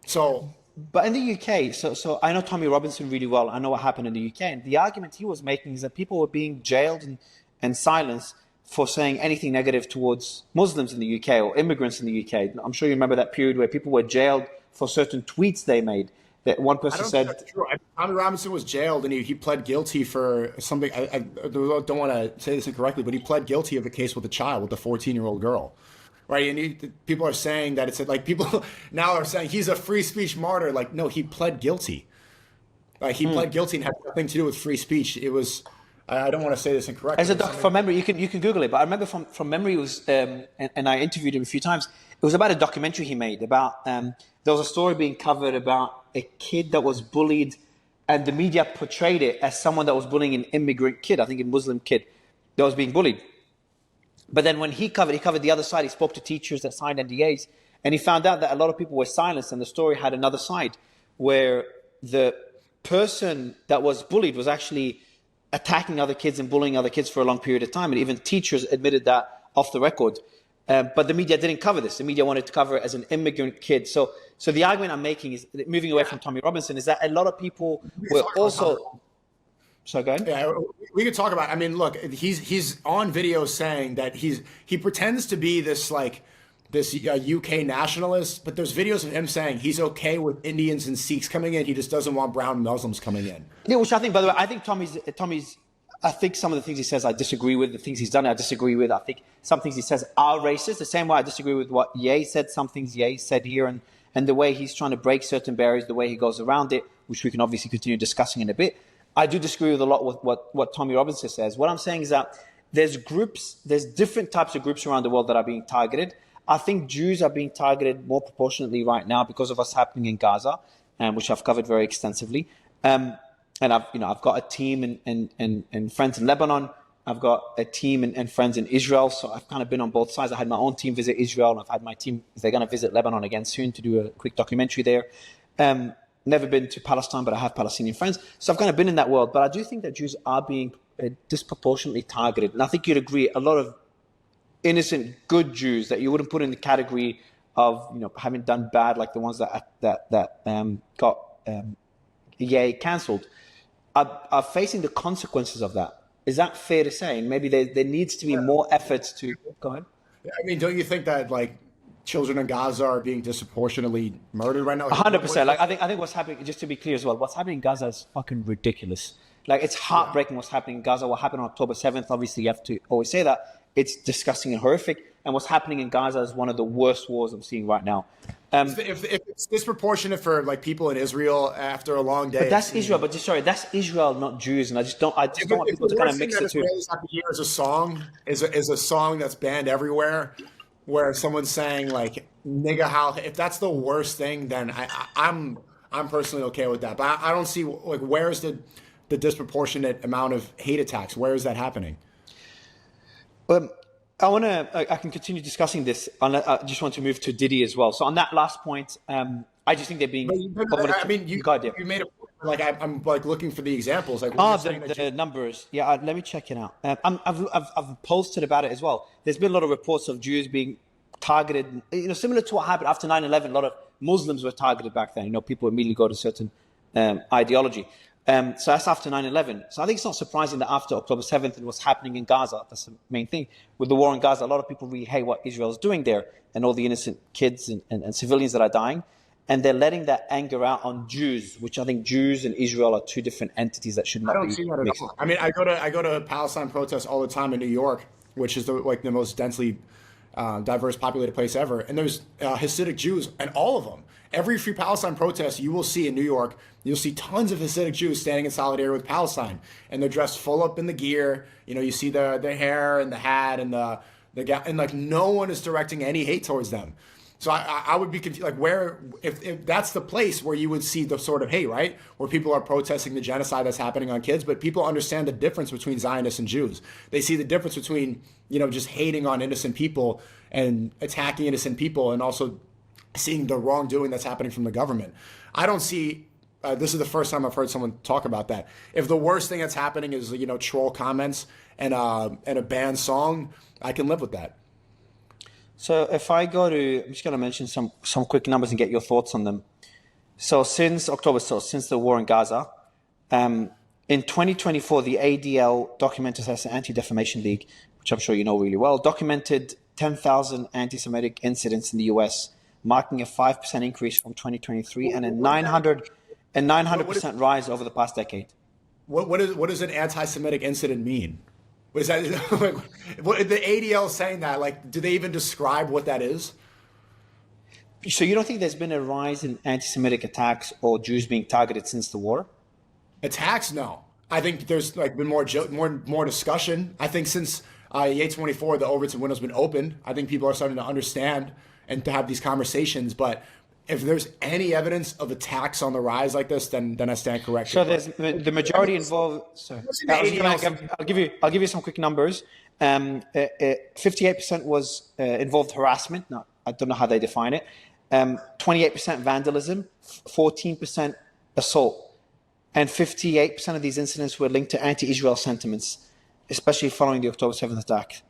So, but in the UK, so I know Tommy Robinson really well. I know what happened in the UK, and the argument he was making is that people were being jailed and silenced for saying anything negative towards Muslims in the UK or immigrants in the UK. I'm sure you remember that period where people were jailed for certain tweets they made. That one person said, that's true. Tommy Robinson was jailed and he pled guilty for something. I don't want to say this incorrectly, but he pled guilty of a case with a child, with a 14-year-old girl. Right, and people are saying that it's like people now are saying he's a free speech martyr. Like, no, he pled guilty. He pled guilty and had nothing to do with free speech. It was, I don't want to say this incorrectly. From memory, you can Google it. But I remember from memory, it was, and I interviewed him a few times. It was about a documentary he made about. There was a story being covered about a kid that was bullied, and the media portrayed it as someone that was bullying an immigrant kid. I think a Muslim kid that was being bullied. But then when he covered the other side. He spoke to teachers that signed NDAs, and he found out that a lot of people were silenced, and the story had another side where the person that was bullied was actually attacking other kids and bullying other kids for a long period of time. And even teachers admitted that off the record. But the media didn't cover this. The media wanted to cover it as an immigrant kid. So the argument I'm making is, moving away from Tommy Robinson, is that a lot of people were also... So go ahead. Yeah, we could talk about. I mean, look, he's on video saying that he pretends to be this UK nationalist, but there's videos of him saying he's okay with Indians and Sikhs coming in. He just doesn't want brown Muslims coming in. Yeah, which I think, by the way, I think Tommy's. I think some of the things he says I disagree with. The things he's done I disagree with. I think some things he says are racist. The same way I disagree with what Ye said. Some things Ye said here, and the way he's trying to break certain barriers, the way he goes around it, which we can obviously continue discussing in a bit. I do disagree with a lot with what Tommy Robinson says. What I'm saying is that there's different types of groups around the world that are being targeted. I think Jews are being targeted more proportionately right now because of what's happening in Gaza, which I've covered very extensively. And I've got a team and friends in Lebanon. I've got a team and friends in Israel. So I've kind of been on both sides. I had my own team visit Israel, and I've had my team, they're going to visit Lebanon again soon to do a quick documentary there. Never been to Palestine, but I have Palestinian friends. So I've kind of been in that world. But I do think that Jews are being disproportionately targeted. And I think you'd agree, a lot of innocent, good Jews that you wouldn't put in the category of, having done bad, like the ones that got cancelled, are facing the consequences of that. Is that fair to say? And maybe there needs to be more efforts to... Go ahead. I mean, don't you think that, children in Gaza are being disproportionately murdered right now? 100%. I think what's happening, just to be clear as well, what's happening in Gaza is fucking ridiculous. It's heartbreaking what's happening in Gaza. What happened on October 7th, obviously you have to always say that. It's disgusting and horrific. And what's happening in Gaza is one of the worst wars I'm seeing right now. If it's disproportionate for people in Israel after a long day. But that's Israel. But that's Israel, not Jews. And I just don't want people to kind of mix the two. Is a song that's banned everywhere, where someone's saying nigga how, if that's the worst thing, then I'm personally okay with that. But I don't see, like, where's the disproportionate amount of hate attacks? Where is that happening? I can continue discussing this. I just want to move to Diddy as well. So on that last point, I just think they're being. I mean, you made a point. Like, I'm like looking for the examples. Like, the numbers. Yeah, let me check it out. I've posted about it as well. There's been a lot of reports of Jews being targeted. You know, similar to what happened after 9/11. A lot of Muslims were targeted back then. You know, people immediately go to certain ideology. So that's after 9/11. So I think it's not surprising that after October 7th and what's happening in Gaza, that's the main thing. With the war in Gaza, a lot of people really hate what Israel's doing there and all the innocent kids and civilians that are dying. And they're letting that anger out on Jews, which I think Jews and Israel are two different entities that should not be mixed. I don't see that at all. I mean, I go to Palestine protests all the time in New York, which is the most densely diverse populated place ever. And there's Hasidic Jews, and all of them. Every Free Palestine protest you will see in New York, you'll see tons of Hasidic Jews standing in solidarity with Palestine, and they're dressed full up in the gear. You know, you see the hair and the hat and the and like no one is directing any hate towards them. So I would be confused, like, where, if that's the place where you would see the sort of hate, right? Where people are protesting the genocide that's happening on kids, but people understand the difference between Zionists and Jews. They see the difference between, you know, just hating on innocent people and attacking innocent people, and also seeing the wrongdoing that's happening from the government. I don't see, this is the first time I've heard someone talk about that. If the worst thing that's happening is, you know, troll comments and a banned song, I can live with that. So if I go to, I'm just going to mention some quick numbers and get your thoughts on them. So since October, since the war in Gaza, in 2024, the ADL documented as an Anti-Defamation League, which I'm sure you know really well, documented 10,000 anti-Semitic incidents in the US, marking a 5% increase from 2023 and a 900% rise over the past decade. What does an anti-Semitic incident mean? Was that what the ADL saying that? Like, do they even describe what that is? So you don't think there's been a rise in anti-Semitic attacks or Jews being targeted since the war? Attacks? No. I think there's like been more discussion. I think since A24, the Overton window's been open. I think people are starting to understand and to have these conversations. But if there's any evidence of attacks on the rise like this, then I stand corrected. So there's the majority involved. Sorry, I'll give you some quick numbers. 58% was involved harassment. Now, I don't know how they define it. 28% vandalism, 14% assault, and 58% of these incidents were linked to anti-Israel sentiments, especially following the October 7th attack.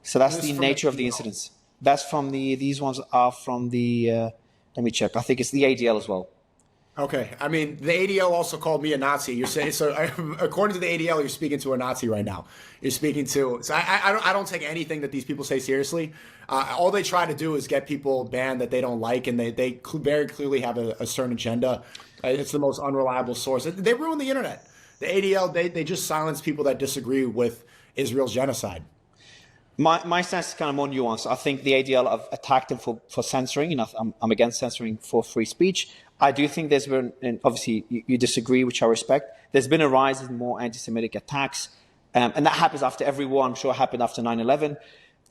So that's the nature of the incidents. That's from these ones are from the. Let me check. I think it's the ADL as well. Okay. I mean, the ADL also called me a Nazi. You're saying, so according to the ADL, you're speaking to a Nazi right now. You're speaking to, so I don't take anything that these people say seriously. All they try to do is get people banned that they don't like, and they very clearly have a certain agenda. It's the most unreliable source. They ruin the internet. The ADL, they just silence people that disagree with Israel's genocide. My stance is kind of more nuanced. I think the ADL have attacked him for censoring. You know, I'm against censoring for free speech. I do think there's been, and obviously you disagree, which I respect. There's been a rise in more anti-Semitic attacks, and that happens after every war. I'm sure it happened after 9/11.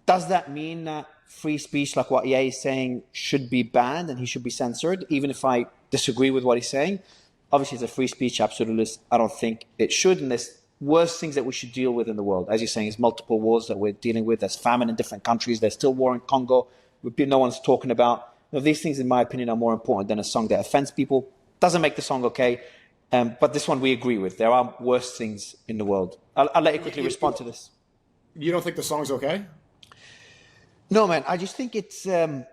Does that mean that free speech, like what Ye is saying, should be banned and he should be censored, even if I disagree with what he's saying? Obviously, as a free speech absolutist, I don't think it should, and there's worst things that we should deal with in the world. As you're saying, is multiple wars that we're dealing with. There's famine in different countries. There's still war in Congo. No one's talking about. You know, these things, in my opinion, are more important than a song that offends people. Doesn't make the song okay. But this one we agree with. There are worse things in the world. I'll let you quickly respond to this. You don't think the song's okay? No, man. I just think it's, again,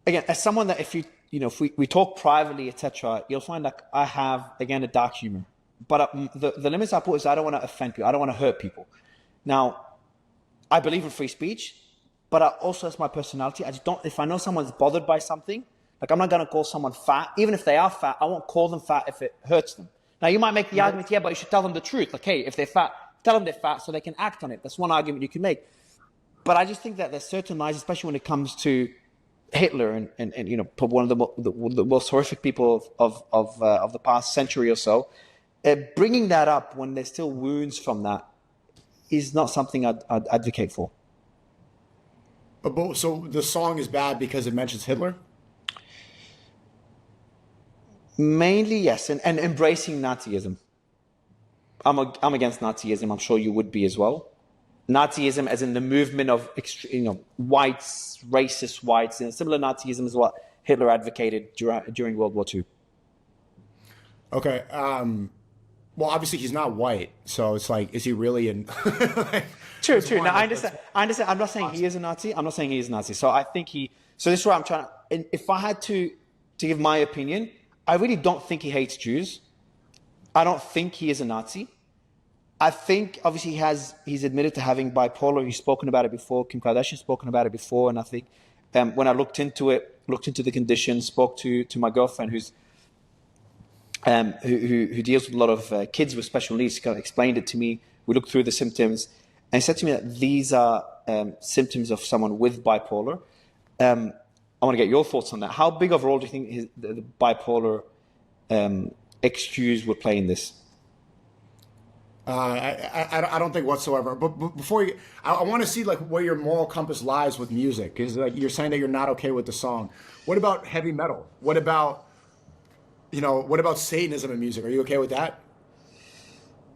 as someone that if we talk privately, etc., you'll find that I have, again, a dark humor. But the limits I put is I don't want to offend people. I don't want to hurt people. Now, I believe in free speech, but also as my personality, I just don't. If I know someone's bothered by something, like I'm not going to call someone fat, even if they are fat. I won't call them fat if it hurts them. Now, you might make the argument, yeah, but you should tell them the truth. Like, hey, if they're fat, tell them they're fat so they can act on it. That's one argument you can make. But I just think that there's certain lies, especially when it comes to Hitler and you know, one of the most horrific people of the past century or so. Bringing that up when there's still wounds from that is not something I'd advocate for. So the song is bad because it mentions Hitler? Mainly, yes, and embracing Nazism. I'm against Nazism. I'm sure you would be as well. Nazism, as in the movement of whites, racist whites, and similar Nazism is what Hitler advocated during World War II. Okay. Well, obviously he's not white, so it's like, is he really in? True. Now I understand. I'm not saying he is a Nazi. I'm not saying he is a Nazi. So I think he. So this is what I'm trying. And if I had to give my opinion, I really don't think he hates Jews. I don't think he is a Nazi. I think obviously he's admitted to having bipolar. He's spoken about it before. Kim Kardashian's spoken about it before, and I think when I looked into the condition, spoke to my girlfriend who deals with a lot of kids with special needs. She kind of explained it to me. We looked through the symptoms, and he said to me that these are symptoms of someone with bipolar. I want to get your thoughts on that. How big of a role do you think the bipolar excuse would play in this? I don't think whatsoever. But before you, I want to see like where your moral compass lies with music. Because like you're saying that you're not okay with the song. What about heavy metal? What about Satanism in music? Are you okay with that?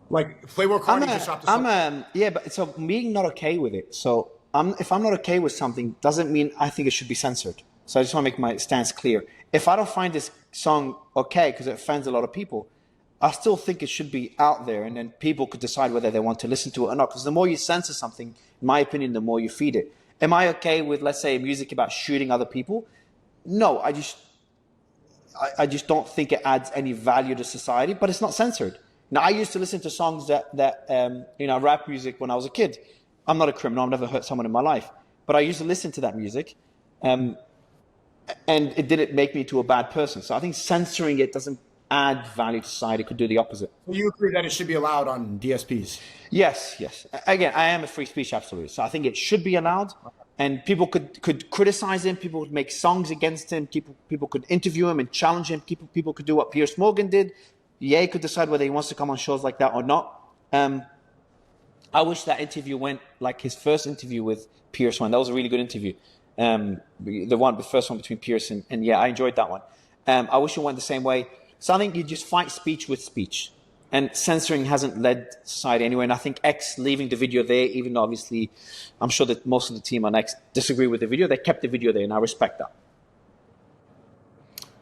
Like Playboy Cardi just dropped a song. Yeah, but so being not okay with it. So if I'm not okay with something, doesn't mean I think it should be censored. So I just want to make my stance clear. If I don't find this song okay because it offends a lot of people, I still think it should be out there, and then people could decide whether they want to listen to it or not. Because the more you censor something, in my opinion, the more you feed it. Am I okay with, let's say, music about shooting other people? No, I just don't think it adds any value to society, but it's not censored. Now, I used to listen to songs rap music when I was a kid. I'm not a criminal. I've never hurt someone in my life. But I used to listen to that music, and it didn't make me to a bad person. So I think censoring it doesn't add value to society. It could do the opposite. So you agree that it should be allowed on DSPs? Yes. Again, I am a free speech absolute. So I think it should be allowed. And people could criticize him. People would make songs against him. People could interview him and challenge him. People could do what Piers Morgan did. Ye could decide whether he wants to come on shows like that or not. I wish that interview went like his first interview with Piers went. That was a really good interview. The first one between Piers and yeah, I enjoyed that one. I wish it went the same way. So I think you just fight speech with speech. And censoring hasn't led society anywhere. And I think X leaving the video there, even though obviously I'm sure that most of the team on X disagree with the video, they kept the video there, and I respect that.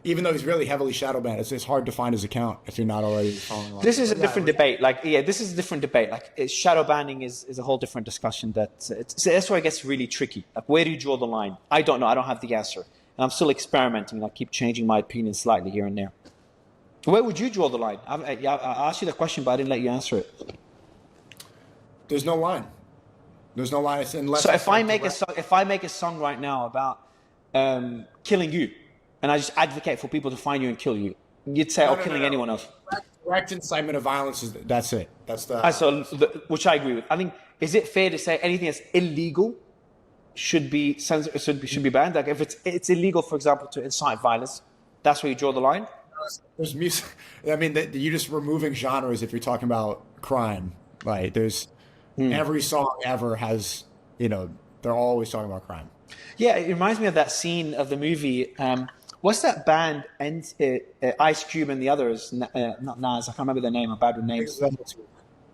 Even though he's really heavily shadow banned, it's hard to find his account if you're not already following along. This is a different debate. This is a different debate. Shadow banning is a whole different discussion. That's where it gets really tricky. Like, where do you draw the line? I don't know. I don't have the answer. And I'm still experimenting. I keep changing my opinion slightly here and there. Where would you draw the line? I asked you the question, but I didn't let you answer it. There's no line. There's no line. Unless so if I make a song right now about killing you, and I just advocate for people to find you and kill you, you'd say, killing anyone else. Direct incitement of violence that's it. That's the. Which I agree with. I think, is it fair to say anything that's illegal should be censored, should be banned? Like if it's illegal, for example, to incite violence, that's where you draw the line. There's music. I mean, you're just removing genres if you're talking about crime. Right? There's every song ever has. They're always talking about crime. Yeah, it reminds me of that scene of the movie. What's that band? Ice Cube and the others. Not Nas. I can't remember their name. I'm bad with names.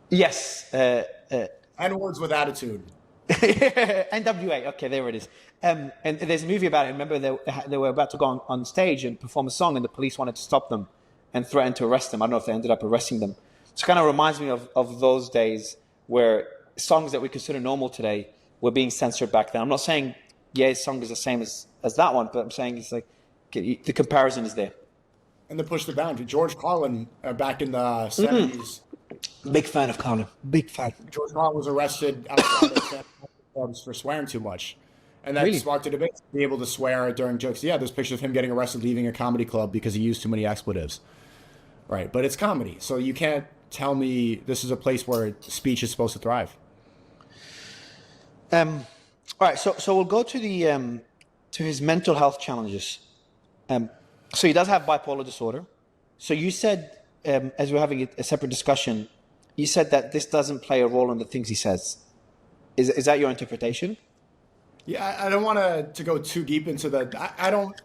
Yes. N-words with attitude. NWA. Okay, there it is. And there's a movie about it. Remember, they were about to go on stage and perform a song, and the police wanted to stop them and threatened to arrest them. I don't know if they ended up arresting them. So it kind of reminds me of those days where songs that we consider normal today were being censored back then. I'm not saying Ye's song is the same as that one, but I'm saying it's like the comparison is there. And to push the boundary. George Carlin, back in the 70s. Big fan of Carlin. Big fan. George Carlin was arrested outside of clubs for swearing too much. And that sparked a debate to be able to swear during jokes. Yeah, there's pictures of him getting arrested leaving a comedy club because he used too many expletives. Right, but it's comedy. So you can't tell me this is a place where speech is supposed to thrive. All right, so we'll go to to his mental health challenges. So he does have bipolar disorder. So you said, as we're having a separate discussion, you said that this doesn't play a role in the things he says. Is that your interpretation? Yeah, I don't want to go too deep into that. I don't.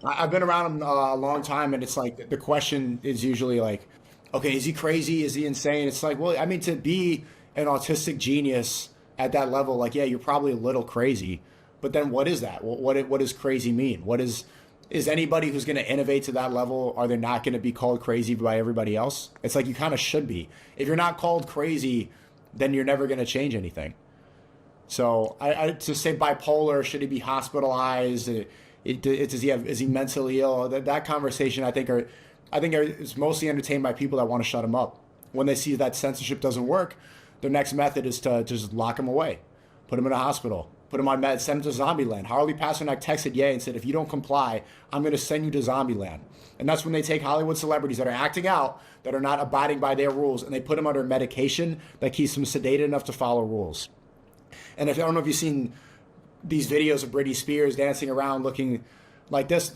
I've been around him a long time, and it's like the question is usually like, okay, is he crazy? Is he insane? It's like, well, I mean, to be an autistic genius at that level, like, yeah, you're probably a little crazy, but then what is that? What does crazy mean? Is anybody who's going to innovate to that level, are they not going to be called crazy by everybody else? It's like you kind of should be. If you're not called crazy, then you're never going to change anything. So I to say bipolar, should he be hospitalized? Is he mentally ill? That conversation is mostly entertained by people that want to shut him up. When they see that censorship doesn't work, their next method is to just lock him away, put him in a hospital, put him on meds, send him to Zombieland. Harley Pasternak texted Ye and said, if you don't comply, I'm going to send you to Zombieland. And that's when they take Hollywood celebrities that are acting out, that are not abiding by their rules, and they put them under medication that keeps them sedated enough to follow rules. And I don't know if you've seen these videos of Britney Spears dancing around looking like this,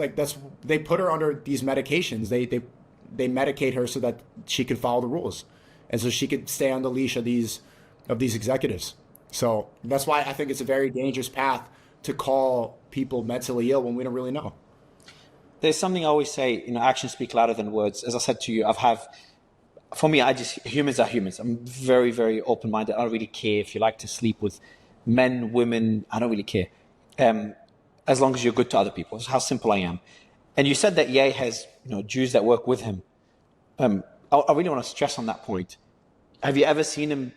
they put her under these medications. They medicate her so that she could follow the rules, and so she could stay on the leash of these executives. So that's why I think it's a very dangerous path to call people mentally ill when we don't really know. There's something I always say, actions speak louder than words. As I said to you, for me, humans are humans. I'm very, very open-minded. I don't really care if you like to sleep with men, women. I don't really care. As long as you're good to other people. That's how simple I am. And you said that Ye has, Jews that work with him. I really want to stress on that point. Have you ever seen him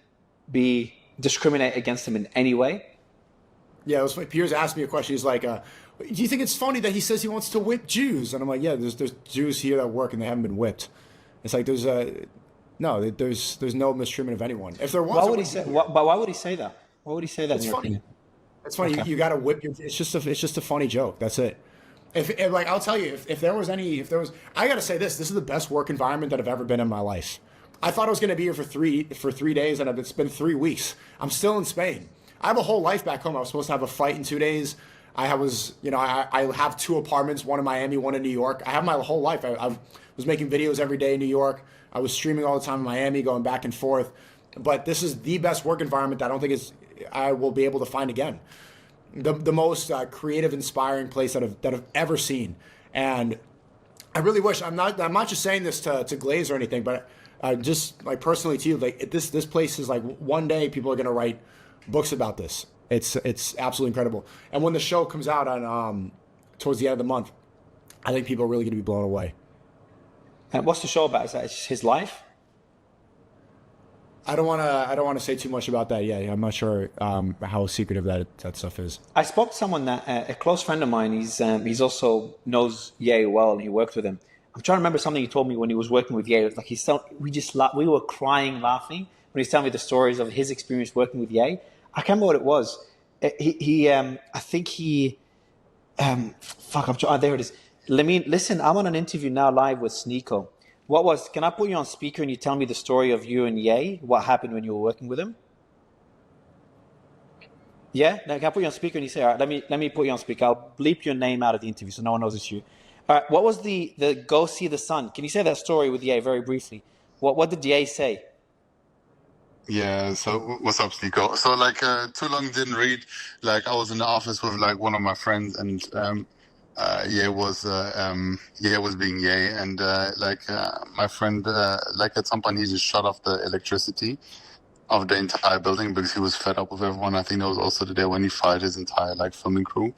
discriminate against him in any way? Yeah, it was funny. Piers asked me a question. He's like, do you think it's funny that he says he wants to whip Jews? And I'm like, yeah, there's Jews here that work and they haven't been whipped. It's like there's no mistreatment of anyone. If there was, why would he say that? Why would he say that? It's funny. It's funny. Okay. You got to whip your. It's just a funny joke. That's it. If I'll tell you, if there was, I got to say this. This is the best work environment that I've ever been in my life. I thought I was going to be here for 3 days, and it's been 3 weeks. I'm still in Spain. I have a whole life back home. I was supposed to have a fight in 2 days. I have 2 apartments, one in Miami, one in New York. I have my whole life. I was making videos every day in New York. I was streaming all the time in Miami, going back and forth. But this is the best work environment that I don't think I will be able to find again. The most creative, inspiring place that I've ever seen. And I really wish, I'm not just saying this to Glaze or anything, but just like personally to you, like this place is like, one day people are going to write books about this. It's absolutely incredible. And when the show comes out on towards the end of the month, I think people are really going to be blown away. And what's the show about? Is that his life? I don't want to say too much about that yet. I'm not sure how secretive that stuff is. I spoke to someone that a close friend of mine. He's also knows Ye well, and he worked with him. I'm trying to remember something he told me when he was working with Ye. It was like we were crying, laughing when he's telling me the stories of his experience working with Ye. I can't remember what it was. I think he. There it is. Listen. I'm on an interview now live with SNEAKO. Can I put you on speaker and you tell me the story of you and Ye? What happened when you were working with him? Yeah? Now, can I put you on speaker and you say, all right, let me put you on speaker. I'll bleep your name out of the interview so no one knows it's you. All right, what was the go see the sun? Can you say that story with Ye very briefly? What did Ye say? Yeah, so what's up, STICKO? So too long didn't read. I was in the office with one of my friends, and Ye was being Ye, and my friend at some point he just shut off the electricity of the entire building because he was fed up with everyone. I think that was also the day when he fired his entire filming crew.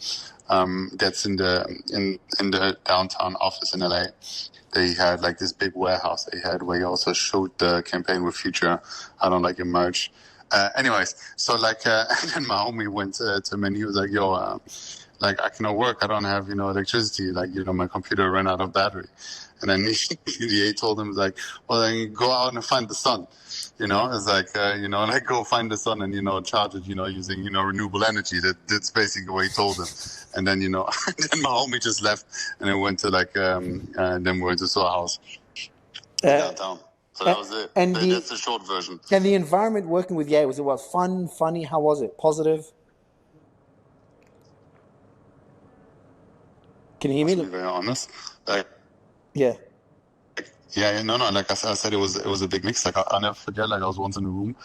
That's in the downtown office in LA. They had this big warehouse they had where he also showed the campaign with Future out on a merch. Anyways, so and then my homie went to him and he was like, yo, I cannot work. I don't have, electricity. My computer ran out of battery. And then he told him, well, then go out and find the sun. It's go find the sun and, charge it, using, renewable energy. That's basically what he told him. And then, then my homie just left and then went to and then we went to Soho House downtown. So that was it. And that's the short version. And the environment working with Ye, was it fun, funny? How was it? Positive? Can you hear me? To be very honest. Yeah. Yeah, no. Like I said, it was a big mix. I'll never forget. I was once in a room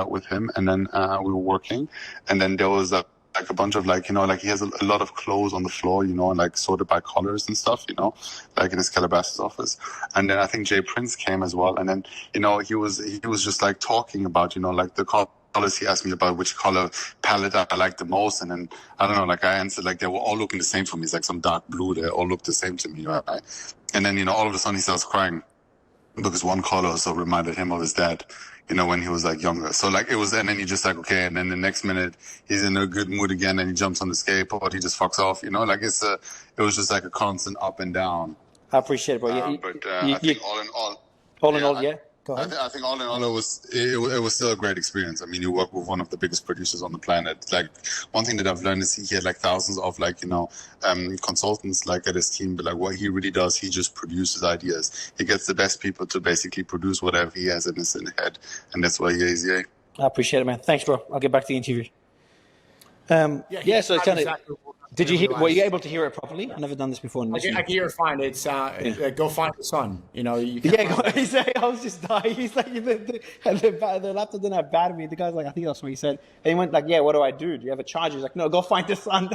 with him, and then we were working, and then there was a like a bunch of like, like he has a lot of clothes on the floor, and like sorted by colors and stuff, like in his Calabasas office. And then I think Jay Prince came as well. And then, he was just like talking about, like the colors. He asked me about which color palette I liked the most. And then, I don't know, like I answered, like they were all looking the same for me. It's like some dark blue. They all looked the same to me, right? And then, all of a sudden he starts crying because one color so reminded him of his dad, when he was like younger. So like it was, and then he just like, okay. And then the next minute he's in a good mood again and he jumps on the skateboard. He just fucks off, like it was just like a constant up and down. I appreciate it, bro. I think all in all, yeah. Go ahead. I think all in all, it was still a great experience. I mean, you work with one of the biggest producers on the planet. Like one thing that I've learned is he had like thousands of like consultants like at his team. But like what he really does, he just produces ideas. He gets the best people to basically produce whatever he has in his head, and that's why he is. Yeah. I appreciate it, man. Thanks, bro. I'll get back to the interview. So kind of. Did you were you able to hear it properly? I've never done this before. I can hear it fine. It's go find the sun. You can he's like, I was just dying. He's like, the laptop didn't have battery. The guy's like, I think that's what he said. And he went like, yeah, what do I do? Do you have a charger? He's like, no, go find the sun.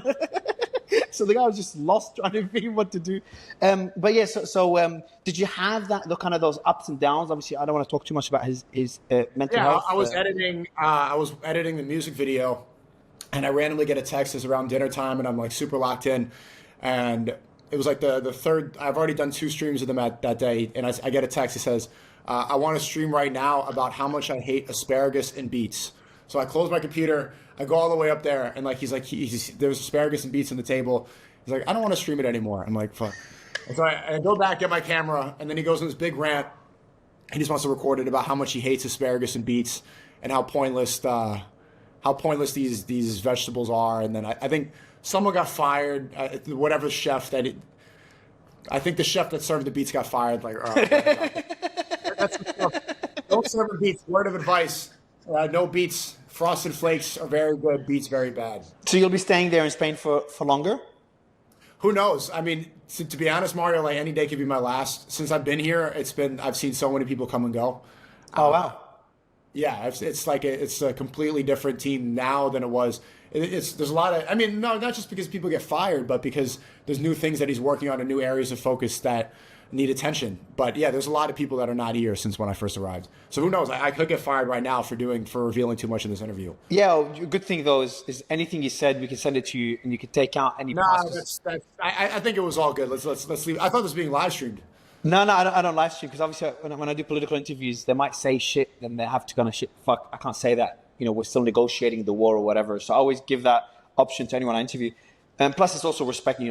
So the guy was just lost trying to figure what to do. But yeah, so did you have the kind of those ups and downs? Obviously, I don't want to talk too much about his mental health. I was editing. I was editing the music video. And I randomly get a text. It's around dinner time, and I'm like super locked in. And it was like the third. I've already done 2 streams of them that day, and I get a text. It says, "I want to stream right now about how much I hate asparagus and beets." So I close my computer. I go all the way up there, and like he's like, there's asparagus and beets on the table. He's like, "I don't want to stream it anymore." I'm like, "Fuck." And so I go back, get my camera, and then he goes on this big rant. He just wants to record it about how much he hates asparagus and beets and how pointless these vegetables are. And then I think someone got fired, whatever chef I think the chef that served the beets got fired. Like, don't serve the beets. Word of advice: no beets. Frosted Flakes are very good. Beets very bad. So you'll be staying there in Spain for longer? Who knows? I mean, to be honest, Mario, like any day could be my last. Since I've been here, I've seen so many people come and go. Oh wow. Yeah, it's a completely different team now than it was. There's a lot of, no, not just because people get fired, but because there's new things that he's working on and new areas of focus that need attention. But yeah, there's a lot of people that are not here since when I first arrived. So who knows? I could get fired right now for revealing too much in this interview. Yeah, well, good thing though is anything you said, we can send it to you and you can take out any. I think it was all good. Let's leave. I thought this was being live streamed. No, I don't live stream because obviously when I do political interviews, they might say shit, then they have to kind of shit. Fuck, I can't say that. We're still negotiating the war or whatever. So I always give that option to anyone I interview. And plus, it's also respect.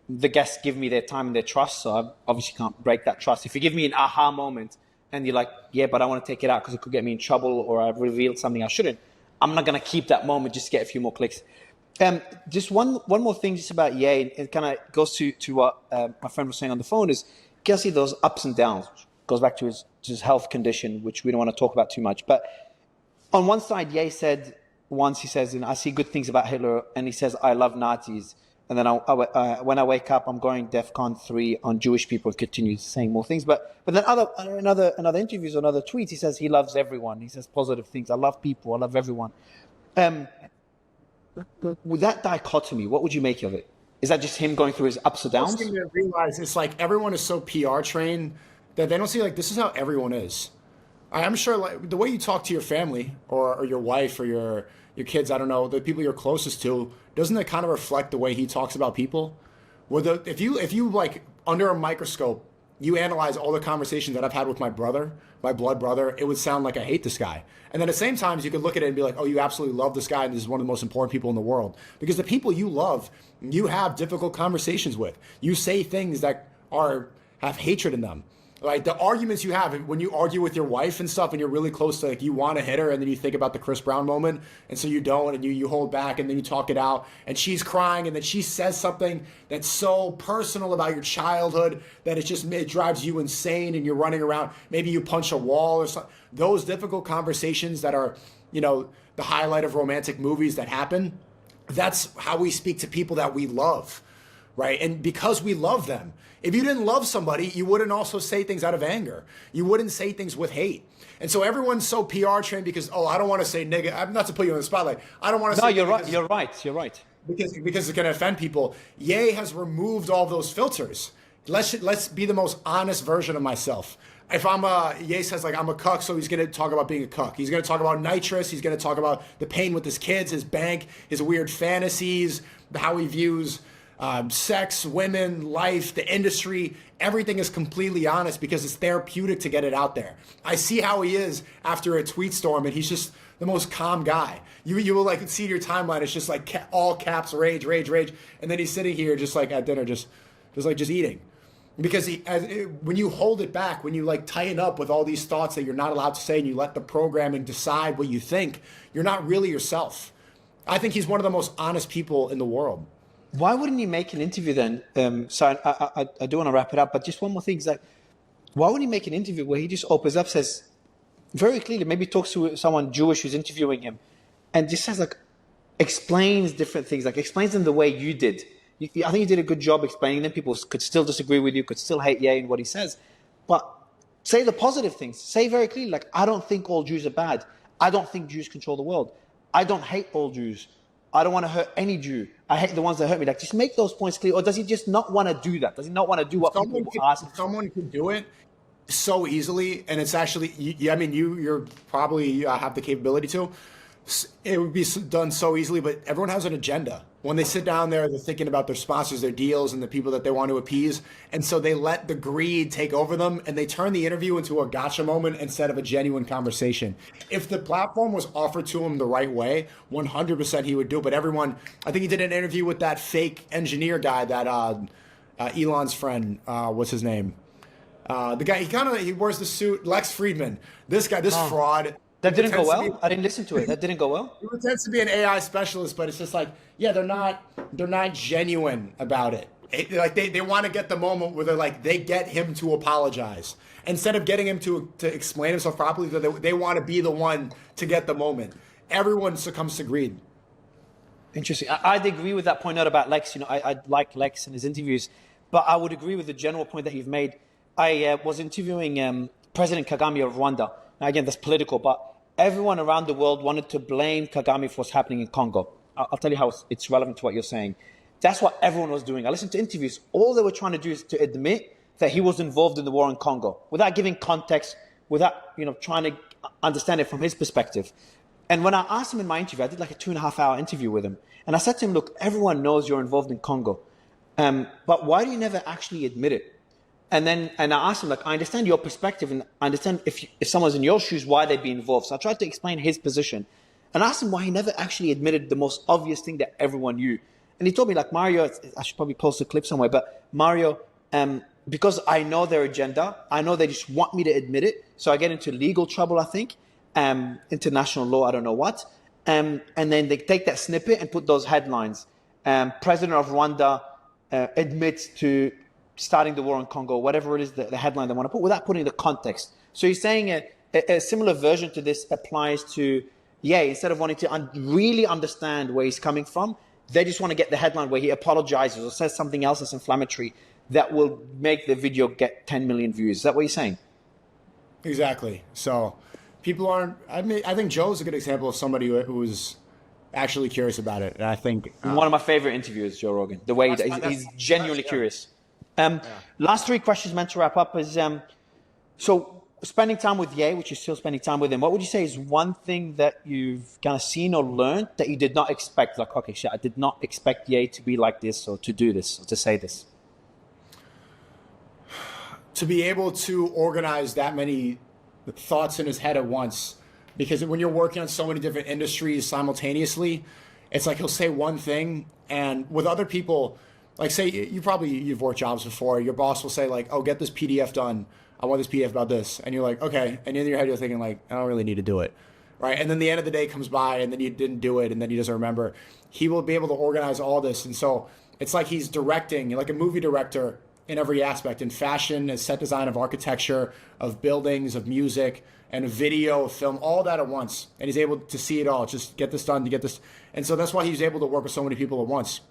The guests give me their time and their trust, so I obviously can't break that trust. If you give me an aha moment and you're like, yeah, but I want to take it out because it could get me in trouble or I've revealed something I shouldn't, I'm not going to keep that moment just to get a few more clicks. Just one more thing just about Ye, it kind of goes to what my friend was saying on the phone is, you can see those ups and downs. Goes back to his health condition, which we don't want to talk about too much. But on one side, Ye said once, he says, I see good things about Hitler, and he says, I love Nazis. And then when I wake up, I'm going DEFCON 3 on Jewish people. Continues saying more things. But then another interviews, another tweets, he says he loves everyone. He says positive things. I love people. I love everyone. With that dichotomy, what would you make of it? Is that just him going through his ups and downs? The thing to realize it's like everyone is so PR trained that they don't see like this is how everyone is. I'm sure like the way you talk to your family or your wife or your kids, I don't know, the people you're closest to, doesn't it kind of reflect the way he talks about people? If you like under a microscope, you analyze all the conversations that I've had with my brother, my blood brother, it would sound like I hate this guy. And then at the same time, you could look at it and be like, oh, you absolutely love this guy and this is one of the most important people in the world. Because the people you love, you have difficult conversations with. You say things that have hatred in them. Like the arguments you have when you argue with your wife and stuff and you're really close to like you want to hit her and then you think about the Chris Brown moment and so you don't and you hold back and then you talk it out and she's crying and then she says something that's so personal about your childhood that it drives you insane and you're running around. Maybe you punch a wall or something. Those difficult conversations that are, the highlight of romantic movies that happen, that's how we speak to people that we love. right? And because we love them. If you didn't love somebody, you wouldn't also say things out of anger. You wouldn't say things with hate. And so everyone's so PR trained because, oh, I don't want to say negative. I'm not to put you on the spotlight. I don't want to say. No, you're right. You're right. You're right. Because it's going to offend people. Ye has removed all those filters. Let's be the most honest version of myself. If Ye says like I'm a cuck, so he's going to talk about being a cuck. He's going to talk about nitrous. He's going to talk about the pain with his kids, his bank, his weird fantasies, how he views sex, women, life, the industry. Everything is completely honest because it's therapeutic to get it out there. I see how he is after a tweet storm, and he's just the most calm guy. You will like see your timeline. It's just like all caps, rage, rage, rage, and then he's sitting here just like at dinner, just eating. Because when you hold it back, when you like tighten up with all these thoughts that you're not allowed to say, and you let the programming decide what you think, you're not really yourself. I think he's one of the most honest people in the world. Why wouldn't he make an interview then? So I do want to wrap it up, but just one more thing is like, why wouldn't he make an interview where he just opens up, says very clearly, maybe talks to someone Jewish who's interviewing him, and just says like, explains different things, like explains them the way you did. I think you did a good job explaining them. People could still disagree with you, could still hate Ye and what he says, but say the positive things. Say very clearly, like, I don't think all Jews are bad. I don't think Jews control the world. I don't hate all Jews. I don't want to hurt any Jew. I hate the ones that hurt me. Like, just make those points clear. Or does he just not want to do that? Does he not want to do what people ask? Someone can do it so easily, and it's actually, I mean, you're probably have the capability to. It would be done so easily, but everyone has an agenda. When they sit down there, they're thinking about their sponsors, their deals, and the people that they want to appease. And so they let the greed take over them, and they turn the interview into a gotcha moment instead of a genuine conversation. If the platform was offered to him the right way, 100% he would do it. But everyone, I think he did an interview with that fake engineer guy, that Elon's friend, what's his name? The guy, he wears the suit, Lex Friedman. This guy, this fraud. That didn't go well? I didn't listen to it. That didn't go well? He pretends to be an AI specialist, but it's just like, yeah, they're not genuine about it. Like they want to get the moment where they're like, they get him to apologize. Instead of getting him to explain himself properly, they want to be the one to get the moment. Everyone succumbs to greed. Interesting. I'd agree with that point not about Lex. You know, I like Lex and his interviews, but I would agree with the general point that you've made. I was interviewing President Kagame of Rwanda. Now, again, that's political, but everyone around the world wanted to blame Kagame for what's happening in Congo. I'll tell you how it's relevant to what you're saying. That's what everyone was doing. I listened to interviews. All they were trying to do is to admit that he was involved in the war in Congo without giving context, without trying to understand it from his perspective. And when I asked him in my interview, I did like a 2.5-hour interview with him. And I said to him, look, everyone knows you're involved in Congo, but why do you never actually admit it? And I asked him, like, I understand your perspective, and I understand if someone's in your shoes, why they'd be involved. So I tried to explain his position. And I asked him why he never actually admitted the most obvious thing that everyone knew. And he told me, like, Mario, I should probably post a clip somewhere, but Mario, because I know their agenda, I know they just want me to admit it. So I get into legal trouble, I think, international law, I don't know what. And then they take that snippet and put those headlines. President of Rwanda admits to starting the war in Congo, whatever it is, the headline they want to put, without putting the context. So he's saying a similar version to this applies to, instead of wanting to really understand where he's coming from, they just want to get the headline where he apologizes or says something else that's inflammatory that will make the video get 10 million views. Is that what you're saying? Exactly. So people aren't, I think Joe's a good example of somebody who was actually curious about it. And I think one of my favorite interviewers, Joe Rogan, the way he's genuinely curious. Last 3 questions meant to wrap up is, so spending time with Ye, which you're still spending time with him, what would you say is one thing that you've kind of seen or learned that you did not expect? Like, okay, shit, I did not expect Ye to be like this or to do this or to say this. To be able to organize that many thoughts in his head at once, because when you're working on so many different industries simultaneously, it's like he'll say one thing, and with other people, like say you've worked jobs before, your boss will say like, oh, get this PDF done. I want this PDF about this. And you're like, okay. And in your head, you're thinking like, I don't really need to do it. Right. And then the end of the day comes by and then you didn't do it. And then he doesn't remember. He will be able to organize all this. And so it's like he's directing, like a movie director in every aspect, in fashion, as set design, of architecture, of buildings, of music, and of video, of film, all that at once. And he's able to see it all. Just get this done, to get this. And so that's why he's able to work with so many people at once.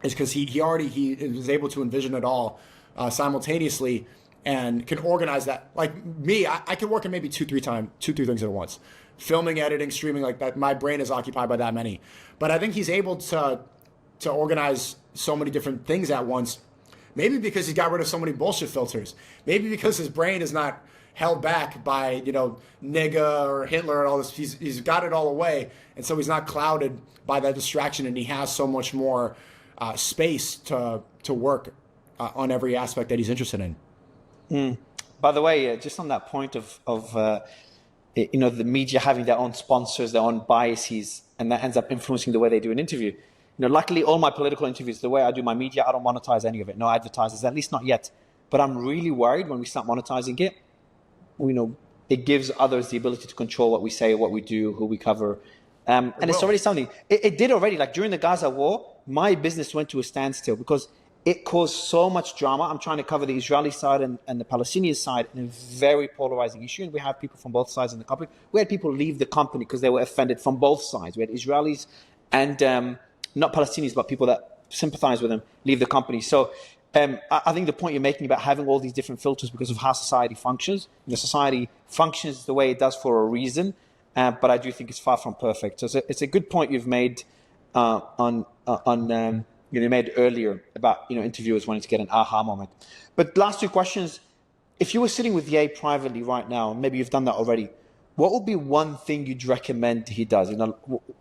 is because he was able to envision it all simultaneously and can organize that. Like me, I can work on maybe two, three things at once. Filming, editing, streaming, like that. My brain is occupied by that many. But I think he's able to organize so many different things at once. Maybe because he got rid of so many bullshit filters. Maybe because his brain is not held back by, nigga or Hitler and all this. He's got it all away. And so he's not clouded by that distraction, and he has so much more space to work on every aspect that he's interested in. By the way, just on that point of the media having their own sponsors, their own biases, and that ends up influencing the way they do an interview. Luckily, all my political interviews, the way I do my media, I don't monetize any of it. No advertisers, at least not yet. But I'm really worried when we start monetizing it. It gives others the ability to control what we say, what we do, who we cover. And it's already something. It did already. Like during the Gaza war, my business went to a standstill because it caused so much drama. I'm trying to cover the Israeli side and the Palestinian side in a very polarizing issue. And we have people from both sides in the company. We had people leave the company because they were offended from both sides. We had Israelis and not Palestinians, but people that sympathize with them leave the company. So I think the point you're making about having all these different filters because of how society functions, society functions the way it does for a reason, but I do think it's far from perfect. So it's a good point you've made you made earlier about interviewers wanting to get an aha moment. But last two questions: if you were sitting with Ye privately right now, maybe you've done that already, what would be one thing you'd recommend he does?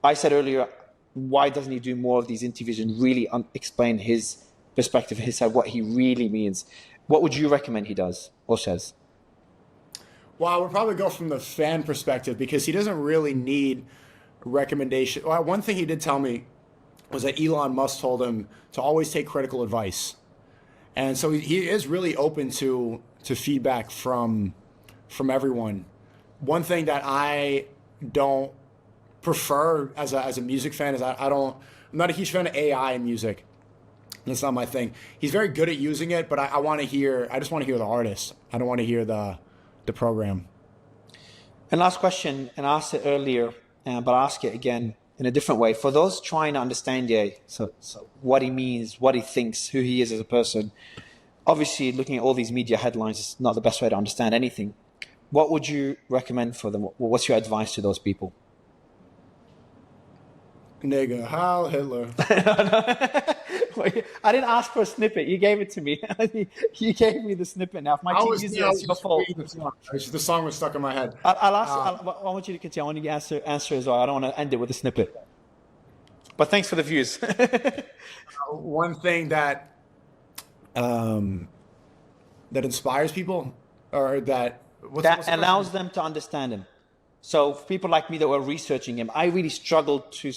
I said earlier, why doesn't he do more of these interviews and really explain his perspective, his side, what he really means? What would you recommend he does or says? Well, I would probably go from the fan perspective because he doesn't really need recommendation. Well, one thing he did tell me was that Elon Musk told him to always take critical advice. And so he is really open to feedback from everyone. One thing that I don't prefer as a music fan is I'm not a huge fan of AI in music. That's not my thing. He's very good at using it, but I just want to hear the artist. I don't want to hear the program. And last question, and I asked it earlier, but I'll ask it again in a different way. For those trying to understand Ye, so what he means, what he thinks, who he is as a person, obviously looking at all these media headlines is not the best way to understand anything. What would you recommend for them? What's your advice to those people? Nigga, Heil Hitler. I didn't ask for a snippet. You gave it to me. You gave me the snippet. Now, if my team uses it, it's your fault. The song was stuck in my head. I want you to continue. I want you to answer as well. I don't want to end it with a snippet. But thanks for the views. One thing that inspires people, or that allows them to understand him. So for people like me that were researching him, I really struggled to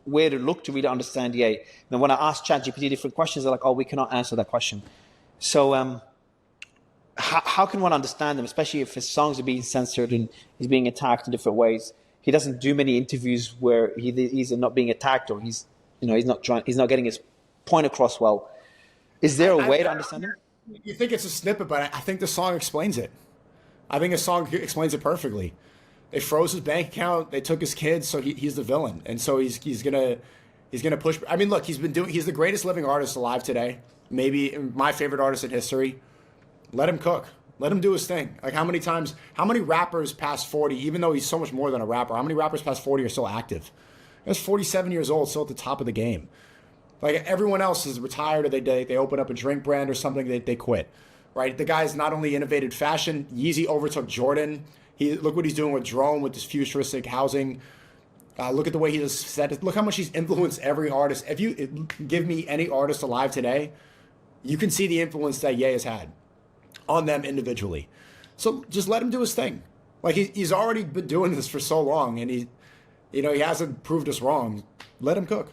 where to look to really understand Ye. And when I asked ChatGPT different questions, they're like, "Oh, we cannot answer that question." So how can one understand him, especially if his songs are being censored and he's being attacked in different ways? He doesn't do many interviews where he's not being attacked or he's not getting his point across well. Is there a way to understand him? You think it's a snippet, but I think the song explains it. I think the song explains it perfectly. They froze his bank account. They took his kids, so he's the villain, and so he's gonna push. I mean, look, he's the greatest living artist alive today. Maybe my favorite artist in history. Let him cook. Let him do his thing. Like how many rappers past 40, even though he's so much more than a rapper, how many rappers past 40 are still active? He's 47 years old, still at the top of the game. Like everyone else is retired, or they open up a drink brand or something, they quit. Right? The guy's not only innovated fashion, Yeezy overtook Jordan. Look what he's doing with drone, with this futuristic housing. Look at the way he just said it. Look how much he's influenced every artist. If you give me any artist alive today, you can see the influence that Ye has had on them individually. So just let him do his thing. Like he's already been doing this for so long, and he hasn't proved us wrong. Let him cook.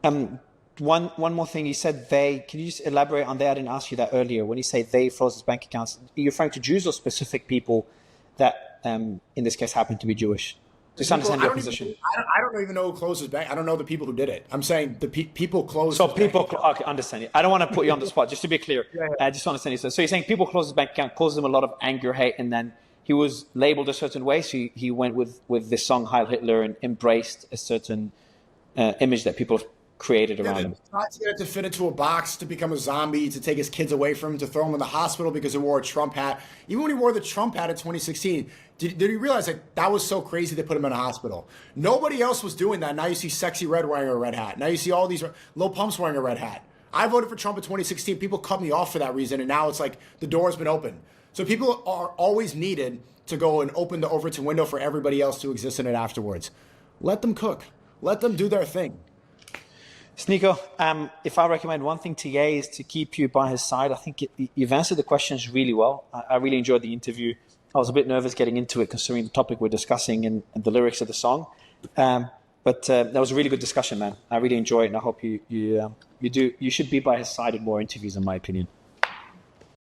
One more thing. You said they. Can you just elaborate on that? I didn't ask you that earlier. When you say they froze his bank accounts, are you referring to Jews or specific people that, in this case, happen to be Jewish? Just understand your position. I don't even know who closed his bank. I don't know the people who did it. I'm saying the people closed. So people, okay, understand it. I don't want to put you on the spot. Just to be clear, I just want to understand it. So you're saying people closed his bank account, caused him a lot of anger, hate, and then he was labeled a certain way. So he went with this song Heil Hitler and embraced a certain image that people created around him. Tried to get it to fit into a box, to become a zombie, to take his kids away from him, to throw him in the hospital because he wore a Trump hat. Even when he wore the Trump hat in 2016, did he realize that was so crazy they put him in a hospital? Nobody else was doing that. Now you see Sexy Red wearing a red hat. Now you see all these Low Pumps wearing a red hat. I voted for Trump in 2016. People cut me off for that reason, and now it's like the door's been opened. So people are always needed to go and open the Overton window for everybody else to exist in it afterwards. Let them cook. Let them do their thing. SNEAKO, if I recommend one thing to Ye is to keep you by his side. I think you've answered the questions really well. I really enjoyed the interview. I was a bit nervous getting into it considering the topic we're discussing and the lyrics of the song. But that was a really good discussion, man. I really enjoyed it, and I hope you should be by his side in more interviews, in my opinion.